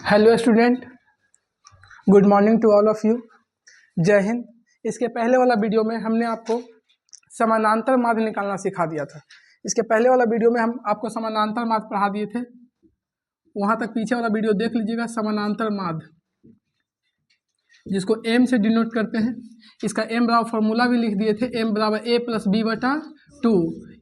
Hello student, good morning to all of you. जय हिंद। इसके पहले वाला वीडियो में हमने आपको समानांतर माध्य निकालना सिखा दिया था। इसके पहले वाला वीडियो में हम आपको समानांतर माध्य पढ़ा दिए थे, वहाँ तक पीछे वाला वीडियो देख लीजिएगा। समानांतर माध्य जिसको एम से डिनोट करते हैं, इसका एम बराबर फॉर्मूला भी लिख दिए थे। एम बराबर ए प्लस बी बटा टू।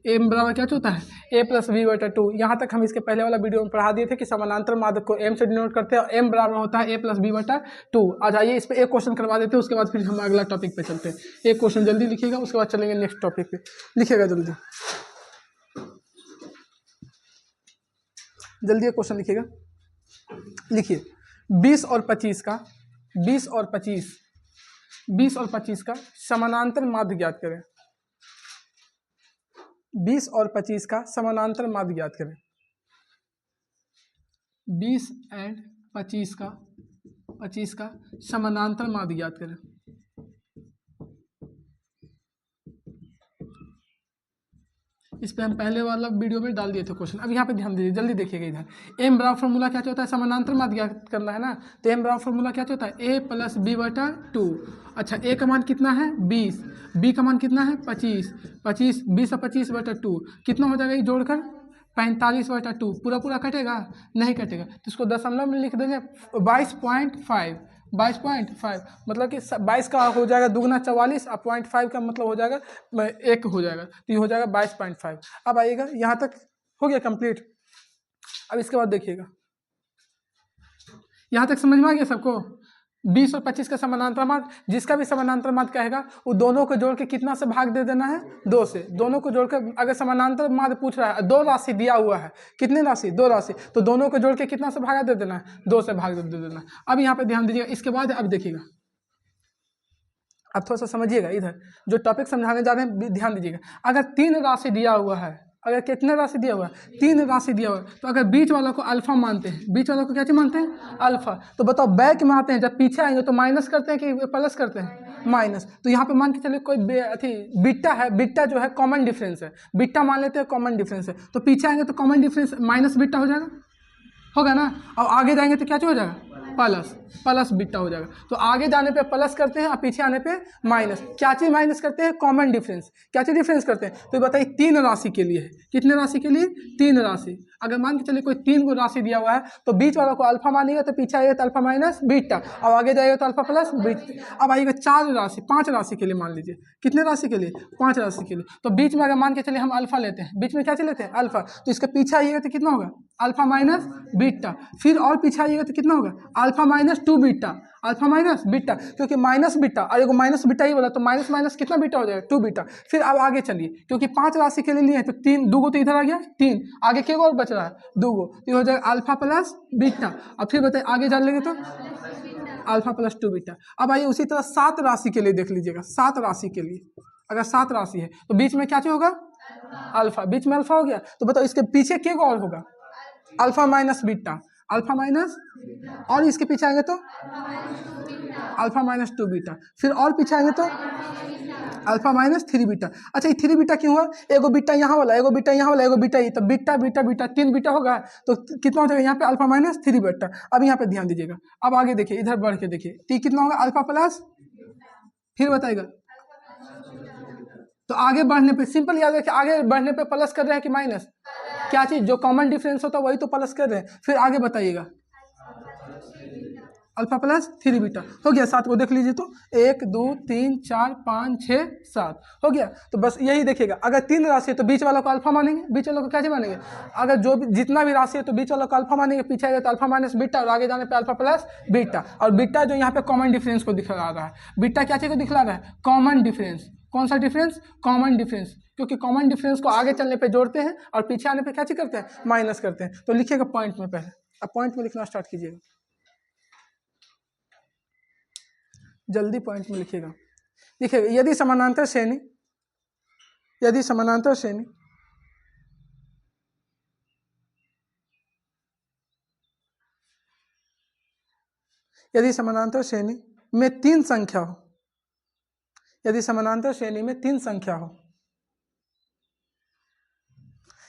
एम बराबर क्या होता है? ए प्लस बी बटा टू। यहाँ तक हम इसके पहले वाला वीडियो में पढ़ा दिए थे कि समानांतर माध्य को एम से डिनोट करते हैं और एम बराबर होता है ए प्लस बी बटा टू। आज आइए इस पर एक क्वेश्चन करवा देते हैं, उसके बाद फिर हम अगला टॉपिक पे चलते हैं। एक क्वेश्चन जल्दी लिखिएगा, उसके बाद चलेंगे नेक्स्ट टॉपिक पे। लिखिएगा जल्दी जल्दी एक क्वेश्चन लिखिएगा। लिखिए 20 और 25 का 20 और 25 का समानांतर माध्य ज्ञात करें। 20 और 25 का समानांतर माध्य ज्ञात करें। 20 एंड 25 का समानांतर माध्य ज्ञात करें। इस पे हम पहले वाला वीडियो में डाल दिए थे क्वेश्चन। अब यहाँ पे ध्यान दीजिए, जल्दी देखिएगा इधर। एम बराबर फॉर्मूला क्या होता है? समानांतर माध्य ज्ञात करना है ना, तो एम बराबर फॉर्मूला क्या होता है? ए प्लस बी बटा टू। अच्छा, ए का मान कितना है? 20। बी का मान कितना है? 25। 20 और 25 बटा टू कितना हो जाएगा ये जोड़कर? 45 बटा टू। पूरा पूरा कटेगा? नहीं कटेगा, तो इसको दशमलव में लिख देंगे 22.5। 22.5 मतलब कि 22 का हो जाएगा दुगना 44 और 0.5 का मतलब हो जाएगा 1 हो जाएगा, तो ये हो जाएगा 22.5। अब आइएगा, यहाँ तक हो गया कंप्लीट। अब इसके बाद देखिएगा, यहाँ तक समझ में आ गया सबको? 20 और 25 का समानांतर माध्य, जिसका भी समानांतर माध्य कहेगा वो दोनों को जोड़ के कितना से भाग दे देना है? 2 से। दोनों को जोड़कर अगर समानांतर माध्य पूछ रहा है, दो राशि दिया हुआ है, कितने राशि? 2 राशि, तो दोनों को जोड़ के कितना से भागा दे देना है? 2 से भाग दे देना है। अब यहाँ पे ध्यान दीजिएगा, इसके बाद अब देखिएगा, अब थोड़ा सा समझिएगा। इधर जो टॉपिक समझाने जा रहे हैं ध्यान दीजिएगा। अगर 3 राशि दिया हुआ है, अगर कितने राशि दिया हुआ है? 3 राशि दिया हुआ है, तो अगर बीच वालों को अल्फा मानते हैं, बीच वालों को क्या चीज मानते हैं? अल्फा। तो बताओ बैक में आते हैं, जब पीछे आएंगे तो माइनस करते हैं कि प्लस करते हैं? माइनस। तो यहाँ पे मान के चलिए कोई अथी बीटा है, बीटा जो है कॉमन डिफरेंस है, बीटा मान लेते हैं कॉमन डिफरेंस है, तो पीछे आएंगे तो कॉमन डिफरेंस माइनस बीटा हो जाएगा, होगा ना। और आगे जाएंगे तो क्या हो जाएगा? प्लस बीटा हो जाएगा। तो आगे जाने पे प्लस करते हैं और पीछे आने पे माइनस। क्या चीज माइनस करते हैं? Common difference. क्या चीज डिफरेंस करते हैं? तो बताइए 3 राशि के लिए है। कितने राशि के लिए? 3 राशि। अगर मान के चलिए कोई 3 को राशि दिया हुआ है, तो बीच वालों को अल्फा मानिएगा तो पीछे आएगा तो अल्फा माइनस बीटा, और आगे जाएगा तो अल्फा प्लस बीटा। अब आइएगा 4 राशि, 5 राशि के लिए मान लीजिए। कितने राशि के लिए? 5 राशि के लिए। तो बीच में अगर मान के चलिए हम अल्फा लेते हैं, बीच में क्या लेते हैं? अल्फा। तो इसके पीछे आइएगा तो कितना होगा? Alpha minus beta. फिर और पीछे आइएगा तो कितना होगा? Alpha minus 2 beta. Alpha minus beta, क्योंकि माइनस बीटा और एगो माइनस बीटा ही बोला, तो माइनस माइनस कितना बीटा हो जाएगा? 2 बीटा। फिर अब आगे चलिए, क्योंकि 5 राशि के लिए लिए तो 3, 2 तो इधर आ गया 3, आगे क्या और बच रहा है? 2। तो ये हो जाएगा अल्फा प्लस बीटा। अब फिर बताइए आगे जान लेंगे तो अल्फा प्लस 2 बीटा। अब आइए उसी तरह 7 राशि के लिए देख लीजिएगा। 7 राशि के लिए अगर 7 राशि है तो बीच में क्या चीज होगा? अल्फा। बीच में अल्फा हो गया, तो बताओ इसके पीछे क्या और होगा? Alpha minus beta, alpha minus, और इसके पीछे आएंगे तो अल्फा माइनस 2 बीटा। फिर और पीछे आएंगे तो अल्फा माइनस 3 बीटा। अच्छा, ये 3 बीटा क्यों हुआ? एगो बीटा यहाँ वाला, एगो बीटा यहाँ वाला, एगो बीटा ये, तो बीटा बीटा बीटा 3 बीटा होगा, तो कितना हो जाएगा यहाँ पे? Alpha minus 3 beta. अब यहाँ पे ध्यान दीजिएगा, अब आगे देखिए, इधर बढ़ के देखिए, तो कितना होगा? अल्फा प्लस, फिर बताइएगा। तो आगे बढ़ने पे सिंपल याद रखिए, आगे बढ़ने पे प्लस कर रहे हैं कि माइनस? क्या चीज जो कॉमन डिफरेंस होता है वही तो प्लस कर रहे हैं। फिर आगे बताइएगा, अल्फा प्लस 3 बीटा हो गया। 7 को देख लीजिए तो 1 2 3 4 5 6 7 हो गया। तो बस यही देखिएगा, अगर 3 राशि है तो बीच वालों को अल्फा मानेंगे, बीच वालों को क्या मानेंगे? अगर जो भी जितना भी राशि है तो बीच वालों को अल्फा मानेंगे, पीछे आएगा तो अल्फा माइनस बीटा, और आगे जाने पे अल्फा प्लस बीटा। और बीटा जो यहाँ पे कॉमन डिफरेंस को दिखला रहा है, बीटा क्या चीज को दिखला रहा है? Common difference. कौन सा डिफरेंस? कॉमन डिफरेंस, क्योंकि कॉमन डिफरेंस को आगे चलने पे जोड़ते हैं और पीछे आने पे क्या चीज करते हैं? माइनस करते हैं। तो लिखिएगा पॉइंट में पहले, अब पॉइंट में लिखना स्टार्ट कीजिएगा, जल्दी पॉइंट में लिखिएगा। देखिएगा, यदि समानांतर श्रेणी, यदि समानांतर श्रेणी यदि समानांतर श्रेणी में 3 संख्या हो, यदि समानांतर श्रेणी में 3 संख्या हो,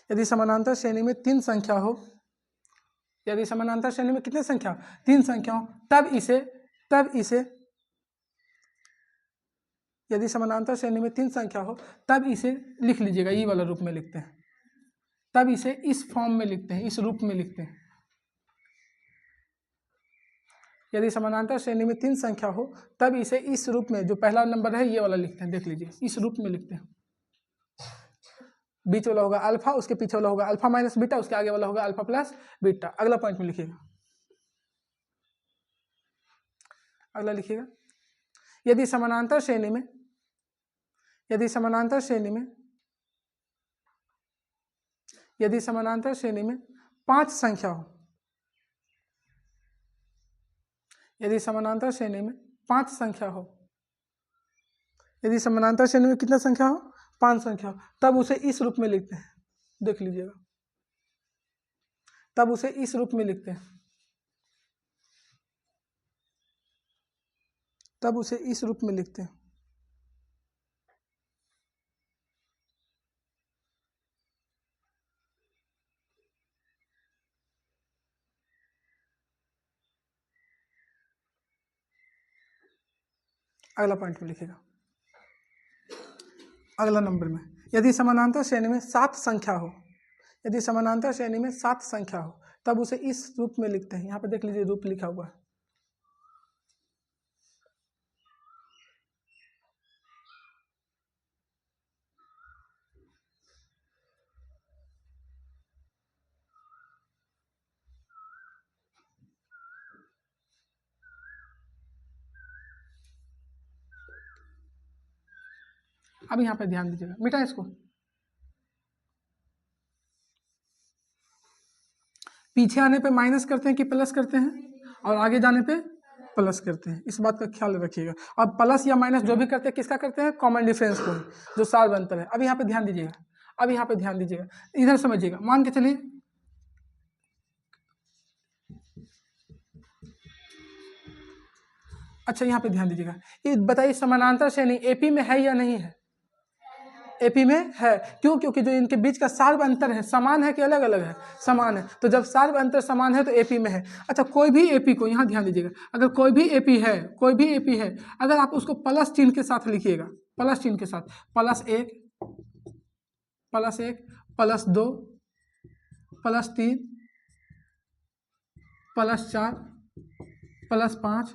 यदि समानांतर श्रेणी में 3 संख्या हो, यदि समानांतर श्रेणी में कितने संख्या, 3 संख्या हो, तब इसे यदि समानांतर श्रेणी में 3 संख्या हो तब इसे लिख लीजिएगा, ई वाला रूप में लिखते हैं, तब इसे इस फॉर्म में लिखते हैं, इस रूप में लिखते हैं। यदि समानांतर श्रेणी में 3 संख्या हो तब इसे इस रूप में, जो पहला नंबर है ये वाला लिखते हैं, देख लीजिए इस रूप में लिखते हैं। बीच वाला होगा अल्फा, उसके पीछे वाला होगा अल्फा माइनस बीटा, उसके आगे वाला होगा अल्फा प्लस बीटा। अगला पॉइंट में लिखिएगा, अगला लिखिएगा, यदि समानांतर श्रेणी में 5 संख्या हो, यदि समानांतर श्रेणी में 5 संख्या हो, यदि समानांतर श्रेणी में कितना संख्या हो, 5 संख्या हो, तब उसे इस रूप में लिखते हैं, देख लीजिएगा, तब उसे इस रूप में लिखते हैं, तब उसे इस रूप में लिखते हैं। अगला पॉइंट में लिखिएगा, अगला नंबर में, यदि समानांतर श्रेणी में 7 संख्या हो, यदि समानांतर श्रेणी में 7 संख्या हो तब उसे इस रूप में लिखते हैं। यहाँ पे देख लीजिए रूप लिखा हुआ है, अब यहाँ पे ध्यान दीजिएगा, मिटा इसको, पीछे आने पे माइनस करते हैं कि प्लस करते हैं, और आगे जाने पे प्लस करते हैं, इस बात का ख्याल रखिएगा। अब प्लस या माइनस जो भी करते हैं किसका करते हैं, कॉमन डिफरेंस को, जो सार अंतर है। अब यहाँ पे ध्यान दीजिएगा, अब यहाँ पे ध्यान दीजिएगा, इधर समझिएगा, मान के चलिए अच्छा यहाँ पे ध्यान दीजिएगा, ये बताइए समानांतर श्रेणी एपी में है या नहीं है, एपी में है, क्यों, क्योंकि जो इनके बीच का सार्व अंतर है समान है कि अलग अलग है, समान है, तो जब सार्व अंतर समान है तो एपी में है। अच्छा कोई भी एपी को, यहाँ ध्यान दीजिएगा, अगर कोई भी एपी है, अगर आप उसको प्लस चिन्ह के साथ लिखिएगा, प्लस चिन्ह के साथ, +1 +2 +3 +4 +5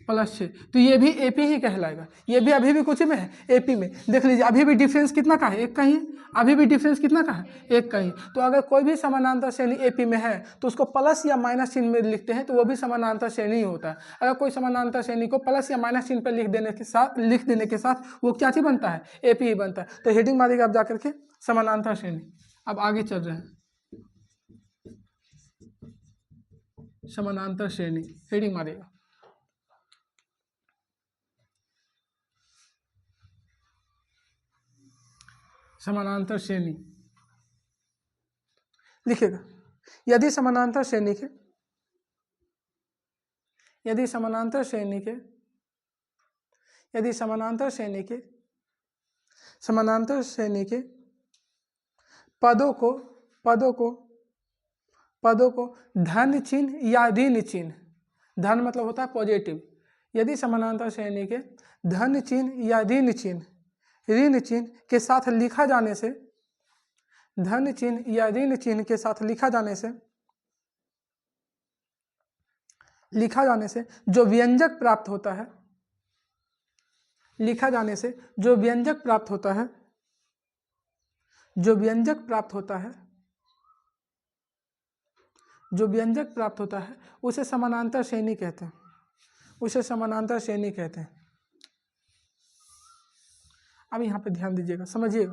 +6, तो ये भी एपी ही कहलाएगा, ये भी अभी भी कुछ में है, एपी में। देख लीजिए अभी भी डिफरेंस कितना का है, 1 का ही, अभी भी डिफरेंस कितना का है, 1 का ही। तो अगर कोई भी समानांतर श्रेणी एपी में है तो उसको प्लस या माइनस चिन्ह में लिखते हैं, तो वो भी समानांतर श्रेणी ही होता है। अगर कोई समानांतर श्रेणी को प्लस या माइनस चिन्ह पर लिख देने के साथ वो क्या चीज बनता है, एपी ही बनता है। तो हेडिंग मारिएगा आप जाकर के, समानांतर श्रेणी। अब आगे चल रहे हैं, समानांतर श्रेणी, हेडिंग मारिएगा, समानांतर श्रेणी लिखेगा, यदि समानांतर श्रेणी के पदों को धन चिन्ह या ऋण चिन्ह, धन मतलब होता है पॉजिटिव, यदि समानांतर श्रेणी के धन चिन्ह या ऋण चिन्ह के साथ लिखा जाने से, धन चिन्ह या ऋण चिन्ह के साथ लिखा जाने से जो व्यंजक प्राप्त होता है, लिखा जाने से जो व्यंजक प्राप्त होता है, जो व्यंजक प्राप्त होता है उसे समानांतर श्रेणी कहते हैं, उसे समानांतर श्रेणी कहते हैं। अब यहाँ पे ध्यान दीजिएगा, समझिएगा,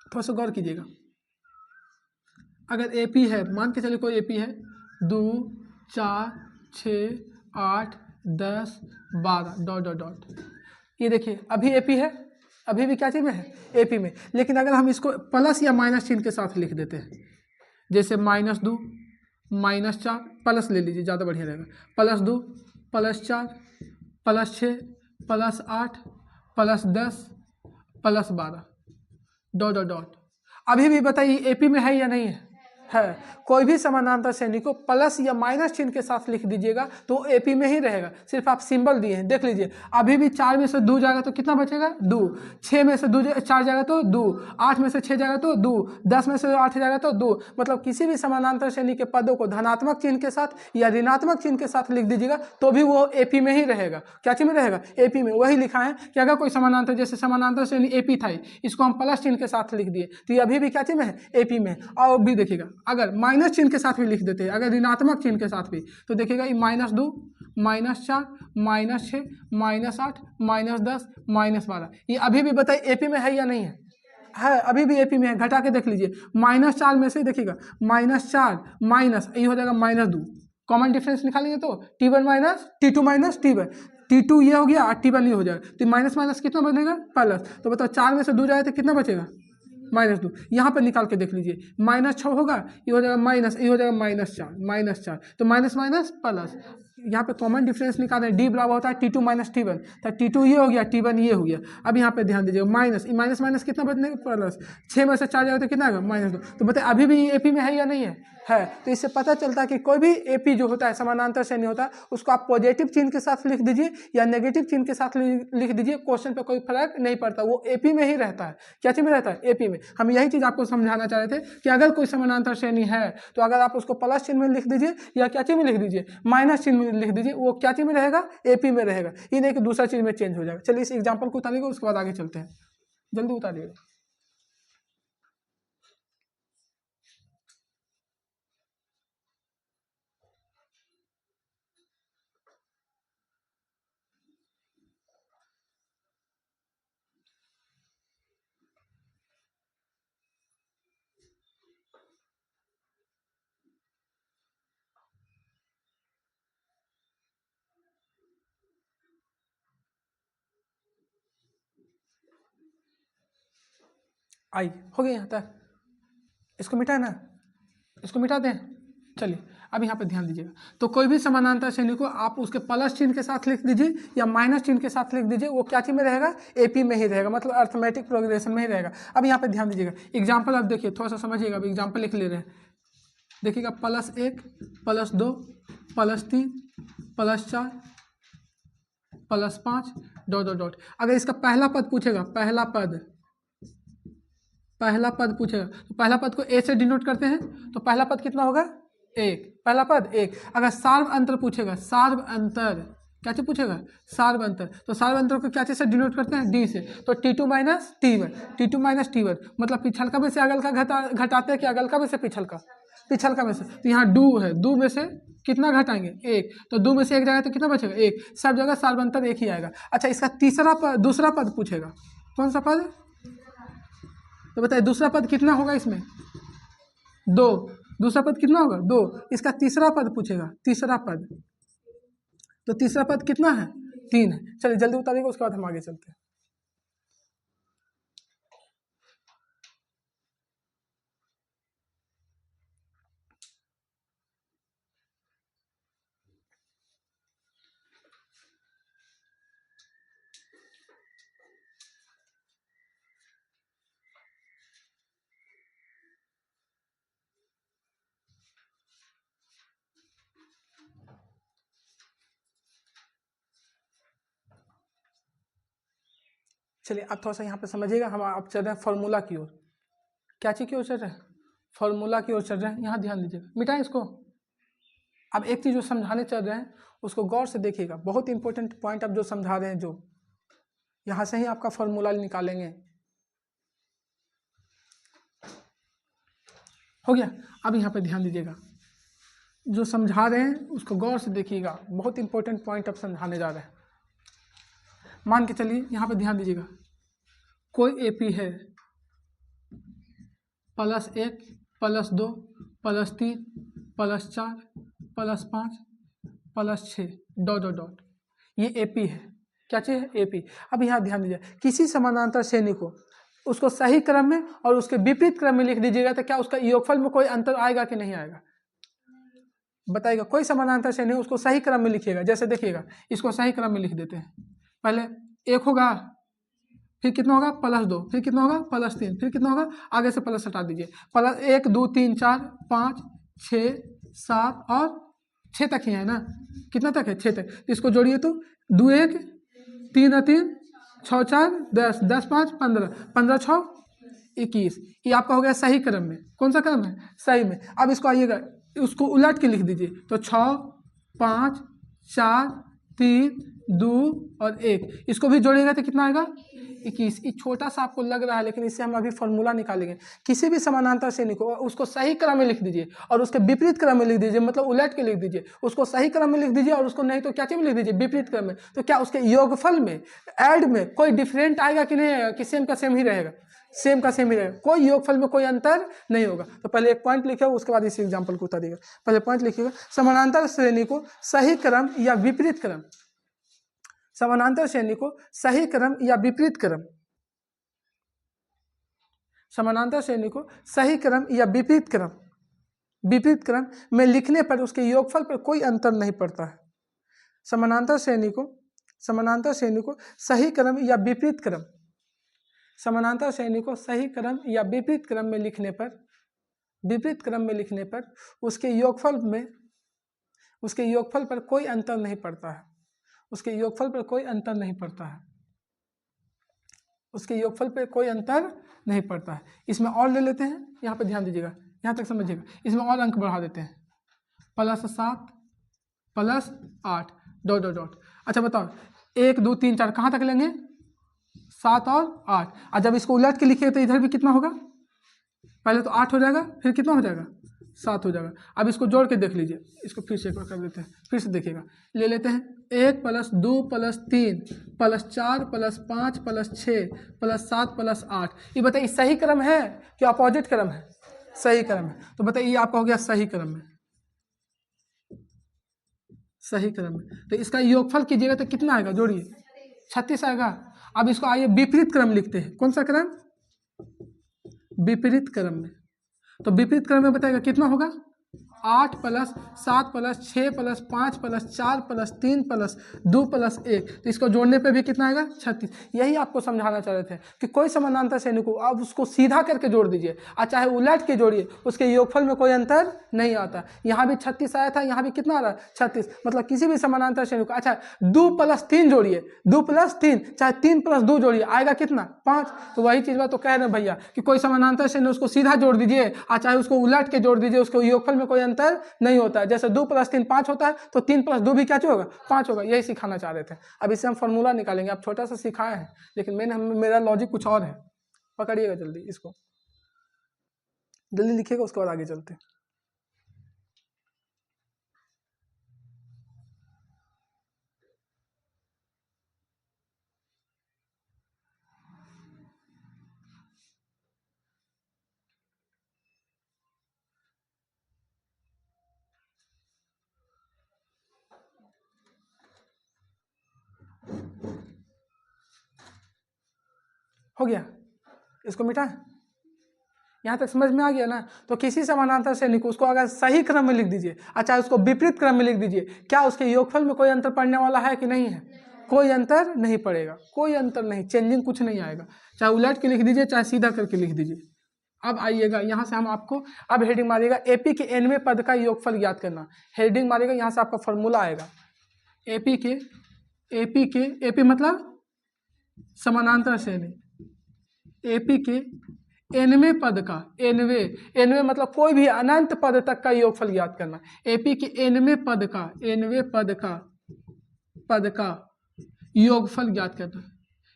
थोड़ा सा गौर कीजिएगा। अगर एपी है, मान के चलिए कोई एपी है, 2 4 6 8 10 12 डॉट डॉट डॉट, ये देखिए अभी एपी है, अभी भी क्या चीज में है, एपी में। लेकिन अगर हम इसको प्लस या माइनस चिन्ह के साथ लिख देते हैं, जैसे -2 -4, प्लस ले लीजिए ज़्यादा बढ़िया रहेगा, +2 +4 +6 +8 +10 +12 डॉट डॉट डॉट, अभी भी बताइए एपी में है या नहीं है, है। कोई भी समानांतर श्रेणी को प्लस या माइनस चिन्ह के साथ लिख दीजिएगा तो एपी में ही रहेगा, सिर्फ आप सिंबल दिए हैं। देख लीजिए अभी भी 4 में से 2 जाएगा तो कितना बचेगा 2, 6 में से 4 जाएगा तो 2, 8 में से 6 जाएगा तो 2, 10 में से 8 जाएगा तो 2। मतलब किसी भी समानांतर श्रेणी के पदों को धनात्मक चिन्ह के साथ या ऋणात्मक चिन्ह के साथ लिख दीजिएगा तो भी वो एपी में ही रहेगा। क्या चीज में रहेगा? एपी में। वही लिखा है कि अगर कोई समानांतर, जैसे समानांतर श्रेणी एपी था, इसको हम प्लस चिन्ह के साथ लिख दिए तो ये अभी भी क्या चीज में है? एपी में। और भी देखिएगा अगर माइनस चिन्ह के साथ भी लिख देते हैं, अगर ऋणात्मक चिन्ह के साथ भी, तो देखिएगा ये -2, -4, -6, -8, -10, -12, ये अभी भी बताइए एपी में है या नहीं है? है, अभी भी एपी में है। घटा के देख लीजिए, -4 में से देखिएगा -4 माइनस ये हो जाएगा -2, कॉमन डिफरेंस निकालेंगे तो T1 minus T2 minus T1, T2 ये हो गया और T1 ये हो जाएगा, तो माइनस माइनस कितना बनेगा? प्लस। तो बताओ 4 में से 2 जाए तो कितना बचेगा? -2। यहाँ पर निकाल के देख लीजिए, -6 होगा, ये हो जाएगा माइनस, ये हो जाएगा -4, तो माइनस माइनस प्लस। यहाँ पे कॉमन डिफरेंस निकालें, डी बराबर होता है T2 माइनस T1, तो T2 ये हो गया, T1 ये हो गया। अब यहाँ पे ध्यान दीजिएगा माइनस माइनस कितना बचने प्लस, 6 में से 4 जाएगा तो कितना आएगा? -2। तो बताइए अभी भी एपी में है या नहीं है? है। तो इससे पता चलता है कि कोई भी एपी जो होता है, समानांतर श्रेणी होता है, उसको आप पॉजिटिव चिन्ह के साथ लिख दीजिए या नेगेटिव चिन्ह के साथ लिख दीजिए, क्वेश्चन पे कोई फर्क नहीं पड़ता, वो एपी में ही रहता है। क्या चीज में रहता है? एपी में। हम यही चीज आपको समझाना चाह रहे थे कि अगर कोई समानांतर श्रेणी है तो अगर आप उसको प्लस चिन्ह में लिख दीजिए या क्या चीज में लिख दीजिए, माइनस चिन्ह में लिख दीजिए, वो क्या चीज में रहेगा? एपी में रहेगा। ये नहीं कि दूसरा चीज में चेंज हो जाएगा। चलिए इस एग्जाम्पल को उतारिएगा, उसके बाद आगे चलते हैं। जल्दी उतारिएगा। आई हो गया यहाँ तक, इसको मिटा ना, इसको मिटा दें। चलिए अब यहाँ पे ध्यान दीजिएगा, तो कोई भी समानांतर श्रेणी को आप उसके प्लस चिन्ह के साथ लिख दीजिए या माइनस चिन्ह के साथ लिख दीजिए, वो क्या चीज में रहेगा? एपी में ही रहेगा, मतलब अर्थमेटिक प्रोग्रेशन में ही रहेगा। अब यहाँ पे ध्यान दीजिएगा, एग्जाम्पल अब देखिए, थोड़ा सा समझिएगा। अब एग्जाम्पल लिख ले रहे हैं, देखिएगा +1, +2, +3, +4, +5 ... अगर इसका पहला पद पूछेगा, पहला पद पूछेगा, तो पहला पद को ए से डिनोट करते हैं, तो पहला पद कितना होगा? 1, पहला पद 1। अगर सार्व अंतर पूछेगा, सार्व अंतर क्या चीज पूछेगा? सार्व अंतर, तो सार्व अंतर को क्या चीज से डिनोट करते हैं? डी से, तो T2 माइनस T1, मतलब पिछलका में से अगलका घटाते हैं कि अगलका में से पिछलका में से, तो यहाँ डू है, दो में से कितना घटाएंगे? 1, तो 2 में से 1 जाएगा तो कितना बचेगा? 1। सब जगह सार्व अंतर 1 ही आएगा। अच्छा, इसका दूसरा पद पूछेगा, कौन सा पद? तो बताइए दूसरा पद कितना होगा इसमें? 2। दूसरा पद कितना होगा? 2। इसका तीसरा पद पूछेगा, तीसरा पद, तो तीसरा पद कितना है? 3 है। चलिए जल्दी उतारिएगा, उसके बाद हम आगे चलते हैं। चलिए अब थोड़ा सा यहाँ पे समझिएगा, हम आप चल रहे हैं फॉर्मूला की ओर। क्या चीज़ की ओर चल रहे हैं? फॉर्मूला की ओर चल रहे हैं। यहाँ ध्यान दीजिएगा, मिटाएं इसको। अब एक चीज़ जो समझाने चल रहे हैं उसको गौर से देखिएगा, बहुत इंपॉर्टेंट पॉइंट अब जो समझा रहे हैं, जो यहाँ से ही आपका फॉर्मूला निकालेंगे। हो गया। अब यहाँ पे ध्यान दीजिएगा, जो समझा रहे हैं उसको गौर से देखिएगा, बहुत इंपॉर्टेंट पॉइंट अब समझाने जा रहे हैं। मान के चलिए, यहाँ पे ध्यान दीजिएगा, कोई एपी है +1, +2, +3, +4, +5, +6 ... ये एपी है। क्या चीज़ है? एपी। अब यहाँ ध्यान दीजिए, किसी समानांतर श्रेणी को उसको सही क्रम में और उसके विपरीत क्रम में लिख दीजिएगा तो क्या उसका योगफल में कोई अंतर आएगा कि नहीं आएगा? बताइएगा। कोई समानांतर श्रेणी उसको सही क्रम में लिखिएगा। जैसे देखिएगा, इसको सही क्रम में लिख देते हैं। पहले 1 होगा, फिर कितना होगा +2, फिर कितना होगा +3, फिर कितना होगा, आगे से प्लस हटा दीजिए, +1 2 3 4 5 6 7 और 6 तक ही है ना, कितना तक है 6 तक, इसको जोड़िए तो 2 1 3 3 6 4 10 10 5 15 15 6 21, ये आपका हो गया सही क्रम में। कौन सा क्रम है, सही में। अब इसको आइएगा, उसको उलट के लिख दीजिए, तो 6 5 4 3 2 और 1, इसको भी जोड़िएगा तो कितना आएगा 21। ये छोटा सा आपको लग रहा है, लेकिन इससे हम अभी फॉर्मूला निकालेंगे। किसी भी समानांतर श्रेणी को उसको सही क्रम में लिख दीजिए और उसके विपरीत क्रम में लिख दीजिए, मतलब उलट के लिख दीजिए। उसको सही क्रम में लिख दीजिए और उसको नहीं तो क्या चीज में लिख दीजिए, विपरीत क्रम में। तो क्या उसके योगफल में, ऐड में कोई डिफरेंट आएगा कि नहीं आएगा, कि सेम का सेम ही रहेगा, सेम का सेम ही रहेगा, कोई योगफल में कोई अंतर नहीं होगा। तो पहले एक पॉइंट लिखिएगा, उसके बाद इस एग्जाम्पल को उतारिएगा। पहले पॉइंट लिखिएगा, समानांतर श्रेणी को सही क्रम या विपरीत क्रम, समानांतर श्रेणी को सही क्रम या विपरीत क्रम, समानांतर श्रेणी को सही क्रम या विपरीत क्रम में लिखने पर उसके योगफल पर कोई अंतर नहीं पड़ता है। समानांतर श्रेणी को सही क्रम या विपरीत क्रम, समानांतर श्रेणी को सही क्रम या विपरीत क्रम में लिखने पर उसके योगफल पर कोई अंतर नहीं पड़ता है, उसके योगफल पर कोई अंतर नहीं पड़ता है, उसके योगफल पर कोई अंतर नहीं पड़ता है। इसमें और ले लेते हैं, यहाँ पे ध्यान दीजिएगा, यहाँ तक समझिएगा। इसमें और अंक बढ़ा देते हैं, +7 +8 ... अच्छा बताओ, 1 2 3 4 कहाँ तक लेंगे, 7 और 8। और जब इसको उलट के लिखिए तो इधर भी कितना होगा, पहले तो 8 हो जाएगा, फिर कितना हो जाएगा 7 हो जाएगा। अब इसको जोड़ के देख लीजिए, इसको फिर से एक बार कर देते हैं, फिर से देखिएगा। ले लेते हैं 1 + 2 + 3 + 4 + 5 + 6 + 7 + 8। ये बताइए सही क्रम है कि अपोजिट क्रम है, सही क्रम है। तो बताइए आपका हो गया सही क्रम में, सही क्रम में। तो इसका योगफल कीजिएगा तो कितना आएगा, जोड़िए 36 आएगा। अब इसको आइए विपरीत क्रम लिखते हैं। कौन सा क्रम, विपरीत क्रम में। तो विपरीत क्रम में बताएगा कितना होगा, 8 + 7 + 6 + 5 + 4 + 3 + 2 + 1। तो इसको जोड़ने पे भी कितना आएगा 36। यही आपको समझाना चाह रहे थे कि कोई समानांतर श्रेणी को आप उसको सीधा करके जोड़ दीजिए और चाहे उलट के जोड़िए, उसके योगफल में कोई अंतर नहीं आता। यहाँ भी 36 आया था, यहाँ भी कितना आ रहा है 36। मतलब किसी भी समानांतर श्रेणी को, अच्छा 2 + 3 जोड़िए, 2 + 3 चाहे 3 + 2 जोड़िए, आएगा कितना 5। तो वही चीज़ बात तो कह रहे हैं भैया कि कोई समानांतर श्रेणी उसको सीधा जोड़ दीजिए और चाहे उसको उलट के जोड़ दीजिए, उसको योगफल में कोई अंतर नहीं होता है। जैसे 2 + 3 5 होता है, तो 3 + 2 भी क्या होगा 5 होगा। यही सिखाना चाह रहे थे। अब इससे हम फॉर्मूला निकालेंगे। आप छोटा सा सिखाए हैं, लेकिन मेरा लॉजिक कुछ और है। पकड़िएगा जल्दी, इसको जल्दी लिखिएगा, उसके बाद आगे चलते हैं। हो गया, इसको मिटा, यहाँ तक समझ में आ गया ना। तो किसी समानांतर श्रेणी को उसको अगर सही क्रम में लिख दीजिए, अच्छा उसको विपरीत क्रम में लिख दीजिए, क्या उसके योगफल में कोई अंतर पड़ने वाला है कि नहीं है, कोई अंतर नहीं पड़ेगा, कोई अंतर नहीं, चेंजिंग कुछ नहीं आएगा। चाहे उलट के लिख दीजिए, चाहे सीधा करके लिख दीजिए। अब आइएगा, यहाँ से हम आपको अब हेडिंग मारिएगा, एपी के nवें पद का योगफल ज्ञात करना। हेडिंग मारिएगा, यहाँ से आपका फॉर्मूला आएगा, एपी मतलब समानांतर श्रेणी, एपी के nवें पद का, nवें मतलब कोई भी अनंत पद तक का योगफल ज्ञात करना। एपी के nवें पद का योगफल ज्ञात करना,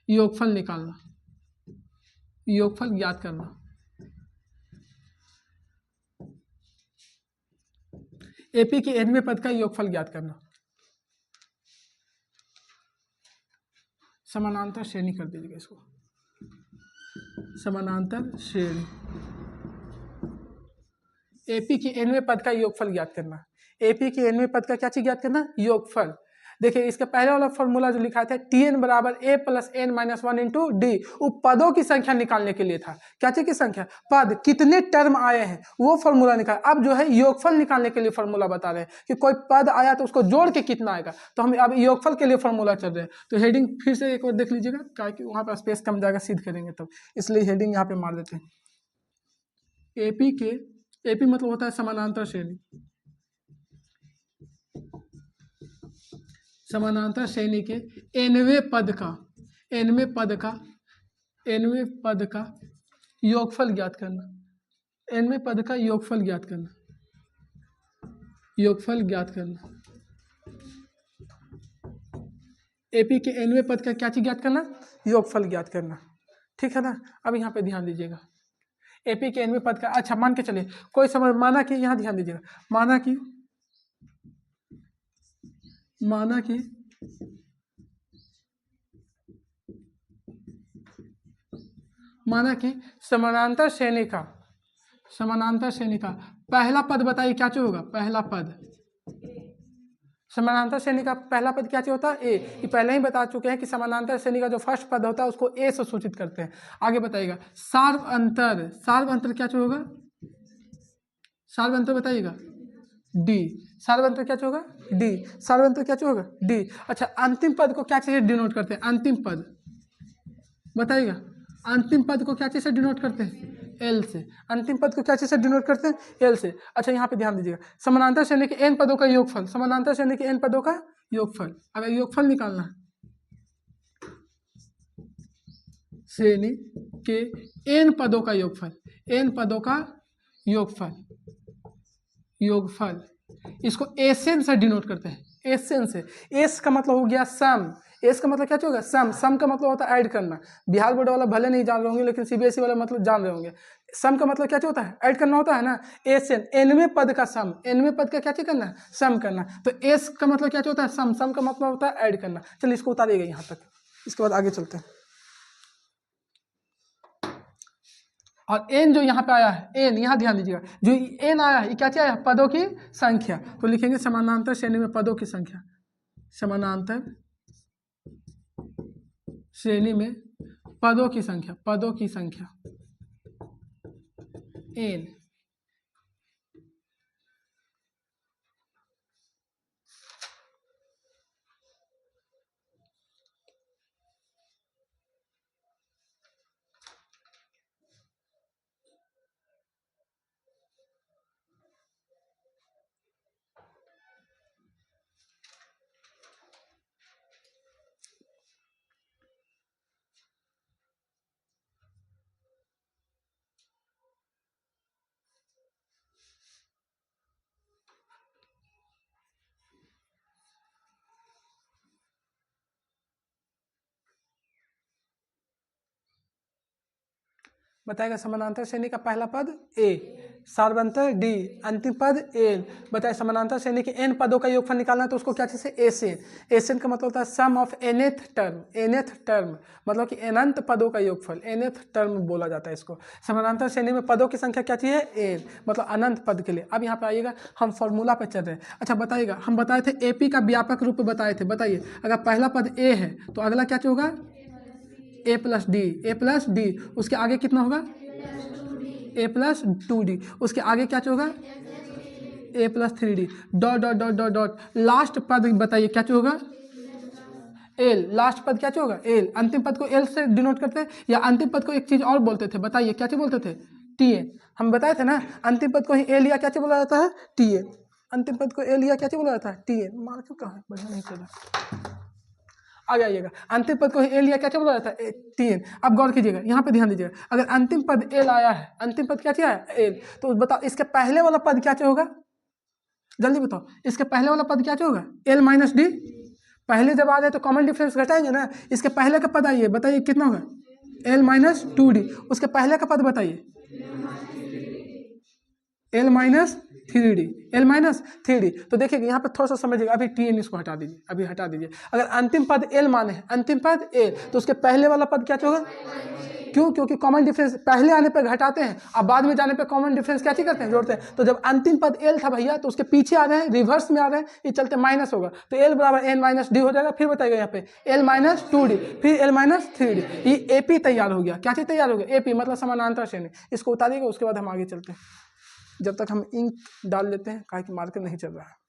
योगफल निकालना, योगफल ज्ञात करना। एपी के nवें पद का योगफल ज्ञात करना। समानांतर श्रेणी कर दीजिएगा इसको, समानांतर श्रेणी, एपी के nवें पद का योगफल ज्ञात करना। एपी के nवें पद का क्या चीज ज्ञात करना, योगफल। देखिए इसके पहले वाला फॉर्मूला जो लिखा था Tn बराबर a plus N minus one into D, वो पदों की संख्या निकालने के लिए था। क्या चीज की संख्या? पद, कितने टर्म आए हैं वो फॉर्मूला निकाल। अब जो है योगफल निकालने के लिए फॉर्मूला बता रहे हैं कि कोई पद आया तो उसको जोड़ के कितना आएगा, तो हम अब योगफल के लिए फॉर्मूला चल रहे हैं। तो हेडिंग फिर से एक बार देख लीजिएगा, क्या कि वहाँ पर स्पेस कम जाएगा, सिद्ध करेंगे तब, इसलिए हेडिंग यहाँ पे मार देते हैं। एपी मतलब होता है समानांतर श्रेणी, समानांतर श्रेणी के nवें पद का योगफल ज्ञात करना, nवें पद का योगफल ज्ञात करना, एपी के nवें पद का क्या चीज ज्ञात करना? योगफल ज्ञात करना, ठीक है ना। अब यहाँ पे ध्यान दीजिएगा, एपी के nवें पद का, अच्छा मान के चलिए कोई समझ, माना कि यहाँ ध्यान दीजिएगा, माना कि समानांतर श्रेणी का पहला पद बताइए क्या चीज होगा? पहला पद, समानांतर श्रेणी का पहला पद क्या चीज होता है? ए। ये पहले ही बता चुके हैं कि समानांतर श्रेणी का जो फर्स्ट पद होता है उसको ए से सूचित करते हैं। आगे बताइएगा सार्व अंतर क्या चीज होगा? सार्व अंतर बताइएगा डी। सार्व अंतर क्या चीज होगा? डी। सार्व अंतर क्या चीज होगा? डी। अच्छा अंतिम पद को क्या चीज से डिनोट करते हैं? अंतिम पद बताइएगा, अंतिम पद को क्या चीज से डिनोट करते हैं? एल से। अंतिम पद को क्या चीज से डिनोट करते हैं? एल से। अच्छा यहाँ पे ध्यान दीजिएगा, समानांतर श्रेणी के एन पदों का योगफल, समानांतर श्रेणी के एन पदों का योगफल, अगर योगफल निकालना है श्रेणी के एन पदों का योगफल, इसको एसएन से डिनोट करते हैं, एसएन से। एस का मतलब हो गया सम, एस का मतलब क्या होगा? सम का मतलब होता है ऐड करना। बिहार बोर्ड वाला भले नहीं जान रहे होंगे लेकिन सीबीएसई वाला मतलब जान रहे होंगे। सम का मतलब क्या होता है? ऐड करना होता है ना। एसएन, एनवें पद का सम, एनवें पद का क्या चीज करना है? सम करना। तो एस का मतलब क्या होता है? सम का मतलब होता है ऐड करना। चलिए इसको उतारिएगा यहाँ तक, इसके बाद आगे चलते हैं। और एन जो यहाँ पे आया है, एन यहाँ ध्यान दीजिएगा, जो एन आया है ये क्या चीज आया? पदों की संख्या। तो लिखेंगे समानांतर श्रेणी में पदों की संख्या, समानांतर श्रेणी में पदों की संख्या एन। बताएगा समानांतर श्रेणी का पहला पद ए, सार्वंतर डी, अंतिम पद एल। बताए समानांतर श्रेणी के एन पदों का योगफल निकालना है तो उसको क्या चीज है? एसएन। एसएन का मतलब होता है सम ऑफ एनेथ टर्म, मतलब कि अनंत पदों का योगफल, एनेथ टर्म बोला जाता है इसको। समानांतर श्रेणी में पदों की संख्या क्या चीज है? एन, मतलब अनंत पद के लिए। अब यहाँ पे आइएगा, हम फॉर्मूला पे चल रहे हैं। अच्छा बताइएगा, हम बताए थे एपी का व्यापक रूप बताए थे, बताइए अगर पहला पद ए है तो अगला क्या होगा? ए प्लस डी, उसके आगे कितना होगा? ए प्लस 2d, उसके आगे क्या होगा? A plus 3d, dot dot dot dot dot, last पद बताइए क्या होगा? एल। लास्ट पद क्या होगा? एल। अंतिम पद को एल से डिनोट करते हैं, या अंतिम पद को एक चीज और बोलते थे, बताइए क्या चीज बोलते थे? टीएन। हम बताए थे ना, अंतिम पद को ही एल या क्या चीज बोला जाता है? टीएन। अंतिम पद को एल या क्या चीज बोला जाता है? टीएन। मार्क कहाँ है? बढ़िया नहीं चला, आगे आइएगा। अंतिम पद को एल या क्या बोला जाता है? टीएन। अब गौर कीजिएगा, यहाँ पे ध्यान दीजिएगा, अगर अंतिम पद एल आया है, अंतिम पद क्या है? एल, तो बताओ इसके पहले वाला पद क्या होगा? जल्दी बताओ, इसके पहले वाला पद क्या होगा? L minus D. पहले जब आ जाए तो कॉमन डिफरेंस घटाएंगे ना, इसके पहले का पद आइए, बताइए कितना होगा? L minus 2d। उसके पहले का पद बताइए, L minus three D, L minus three D. तो देखिए यहाँ पे थोड़ा सा समझिएगा, अभी टी एन इसको हटा दीजिए, अभी हटा दीजिए। अगर अंतिम पद एल माने हैं, अंतिम पद एल, तो उसके पहले वाला पद क्या होगा? क्यों? क्योंकि कॉमन डिफरेंस पहले आने पर घटाते हैं, अब बाद में जाने पर कॉमन डिफरेंस क्या चीज करते हैं? जोड़ते हैं। तो जब अंतिम पद एल था भैया, तो उसके पीछे आ रहे हैं, रिवर्स में आ रहे हैं, ये चलते माइनस होगा, तो एल बराबर एन माइनस डी हो जाएगा। फिर बताइएगा यहाँ पे एल माइनस टू डी, फिर एल माइनस थ्री डी, ये एपी तैयार हो गया। क्या चीज तैयार हो गया? एपी, मतलब समानांतर श्रेणी। इसको उतारिएगा, उसके बाद हम आगे चलते हैं। जब तक हम इंक डाल लेते हैं, काहे कि मार्कर नहीं चल रहा है।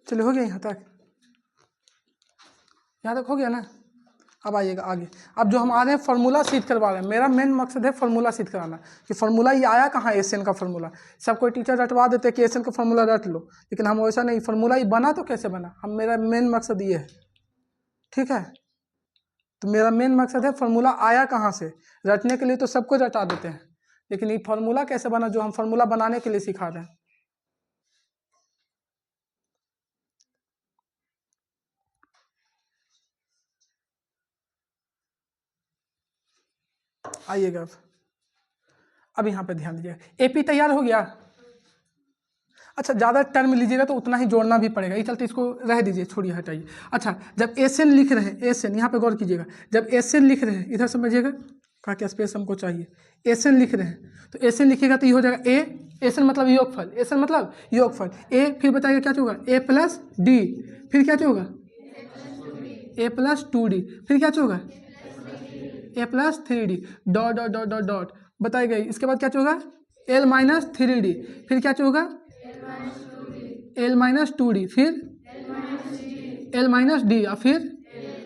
चलिए, हो गया यहाँ तक, यहाँ तक हो गया ना। अब आइएगा आगे। अब जो हम आ रहे हैं फार्मूला सिद्ध करवा रहे हैं, मेरा मेन मकसद है फार्मूला सिद्ध कराना, कि फार्मूला ये आया कहाँ, एसएन का फार्मूला। सब कोई टीचर रटवा देते कि एसएन का फार्मूला रट लो, लेकिन हम वैसा नहीं, फार्मूला ये बना तो कैसे बना, हम, मेरा मेन मकसद ये है, ठीक है। तो मेरा मेन मकसद है फार्मूला आया कहाँ से। रटने के लिए तो सबको रटा देते हैं, लेकिन ये फार्मूला कैसे बना, जो हम फार्मूला बनाने के लिए सिखा रहे हैं। आइएगा अब यहाँ पे ध्यान दीजिएगा, एपी तैयार हो गया। अच्छा, ज़्यादा टर्म लीजिएगा तो उतना ही जोड़ना भी पड़ेगा, ये चलते इसको रह दीजिए, छोड़िए, हटाइए। अच्छा, जब एसएन लिख रहे हैं, एसएन यहाँ पे गौर कीजिएगा, जब एसएन लिख रहे हैं, इधर समझिएगा, कहा क्या स्पेस हमको चाहिए, एसएन लिख रहे हैं, तो एसएन लिखिएगा तो ये हो जाएगा ए, एसएन मतलब योगफल, एसएन मतलब योगफल, ए, फिर बताइएगा क्या होगा, ए प्लस डी, फिर क्या होगा, ए प्लस टू डी, फिर क्या होगा, A plus three D, dot dot dot dot dot, बताइएगा। इसके बाद क्या होगा, एल माइनस थ्री डी, फिर क्या होगा, एल माइनस टू डी, फिर एल माइनस डी, और फिर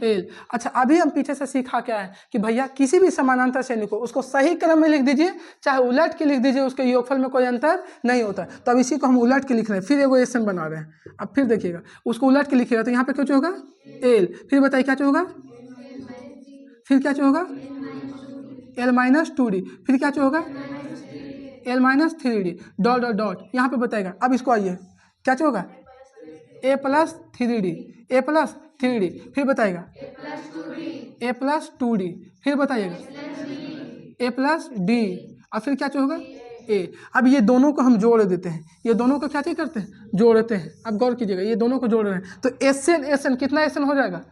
एल। अच्छा, अभी हम पीछे से सीखा क्या है कि भैया किसी भी समानांतर श्रेणी को उसको सही क्रम में लिख दीजिए, चाहे उलट के लिख दीजिए, उसके योगफल में कोई अंतर नहीं होता। तो अब इसी को हम उलट के लिख रहे हैं, फिर एगो एसन बना रहे हैं। अब फिर देखिएगा, उसको उलट के लिखिएगा तो यहाँ पे क्या होगा, एल, फिर बताइए क्या होगा, फिर क्या होगा, एल माइनस टू डी, फिर क्या होगा, L minus three D, dot dot dot, यहाँ पे बताएगा। अब इसको आइए, क्या होगा, A plus three D, A plus three D, फिर बताएगा ए प्लस टू डी, फिर बताइएगा ए प्लस डी, और फिर क्या होगा, ए। अब ये दोनों को हम जोड़ देते हैं, ये दोनों को क्या करते हैं, जोड़ते हैं। अब गौर कीजिएगा, ये दोनों को जोड़ रहे हैं, तो एसएन एसएन कितना एसएन हो जाएगा,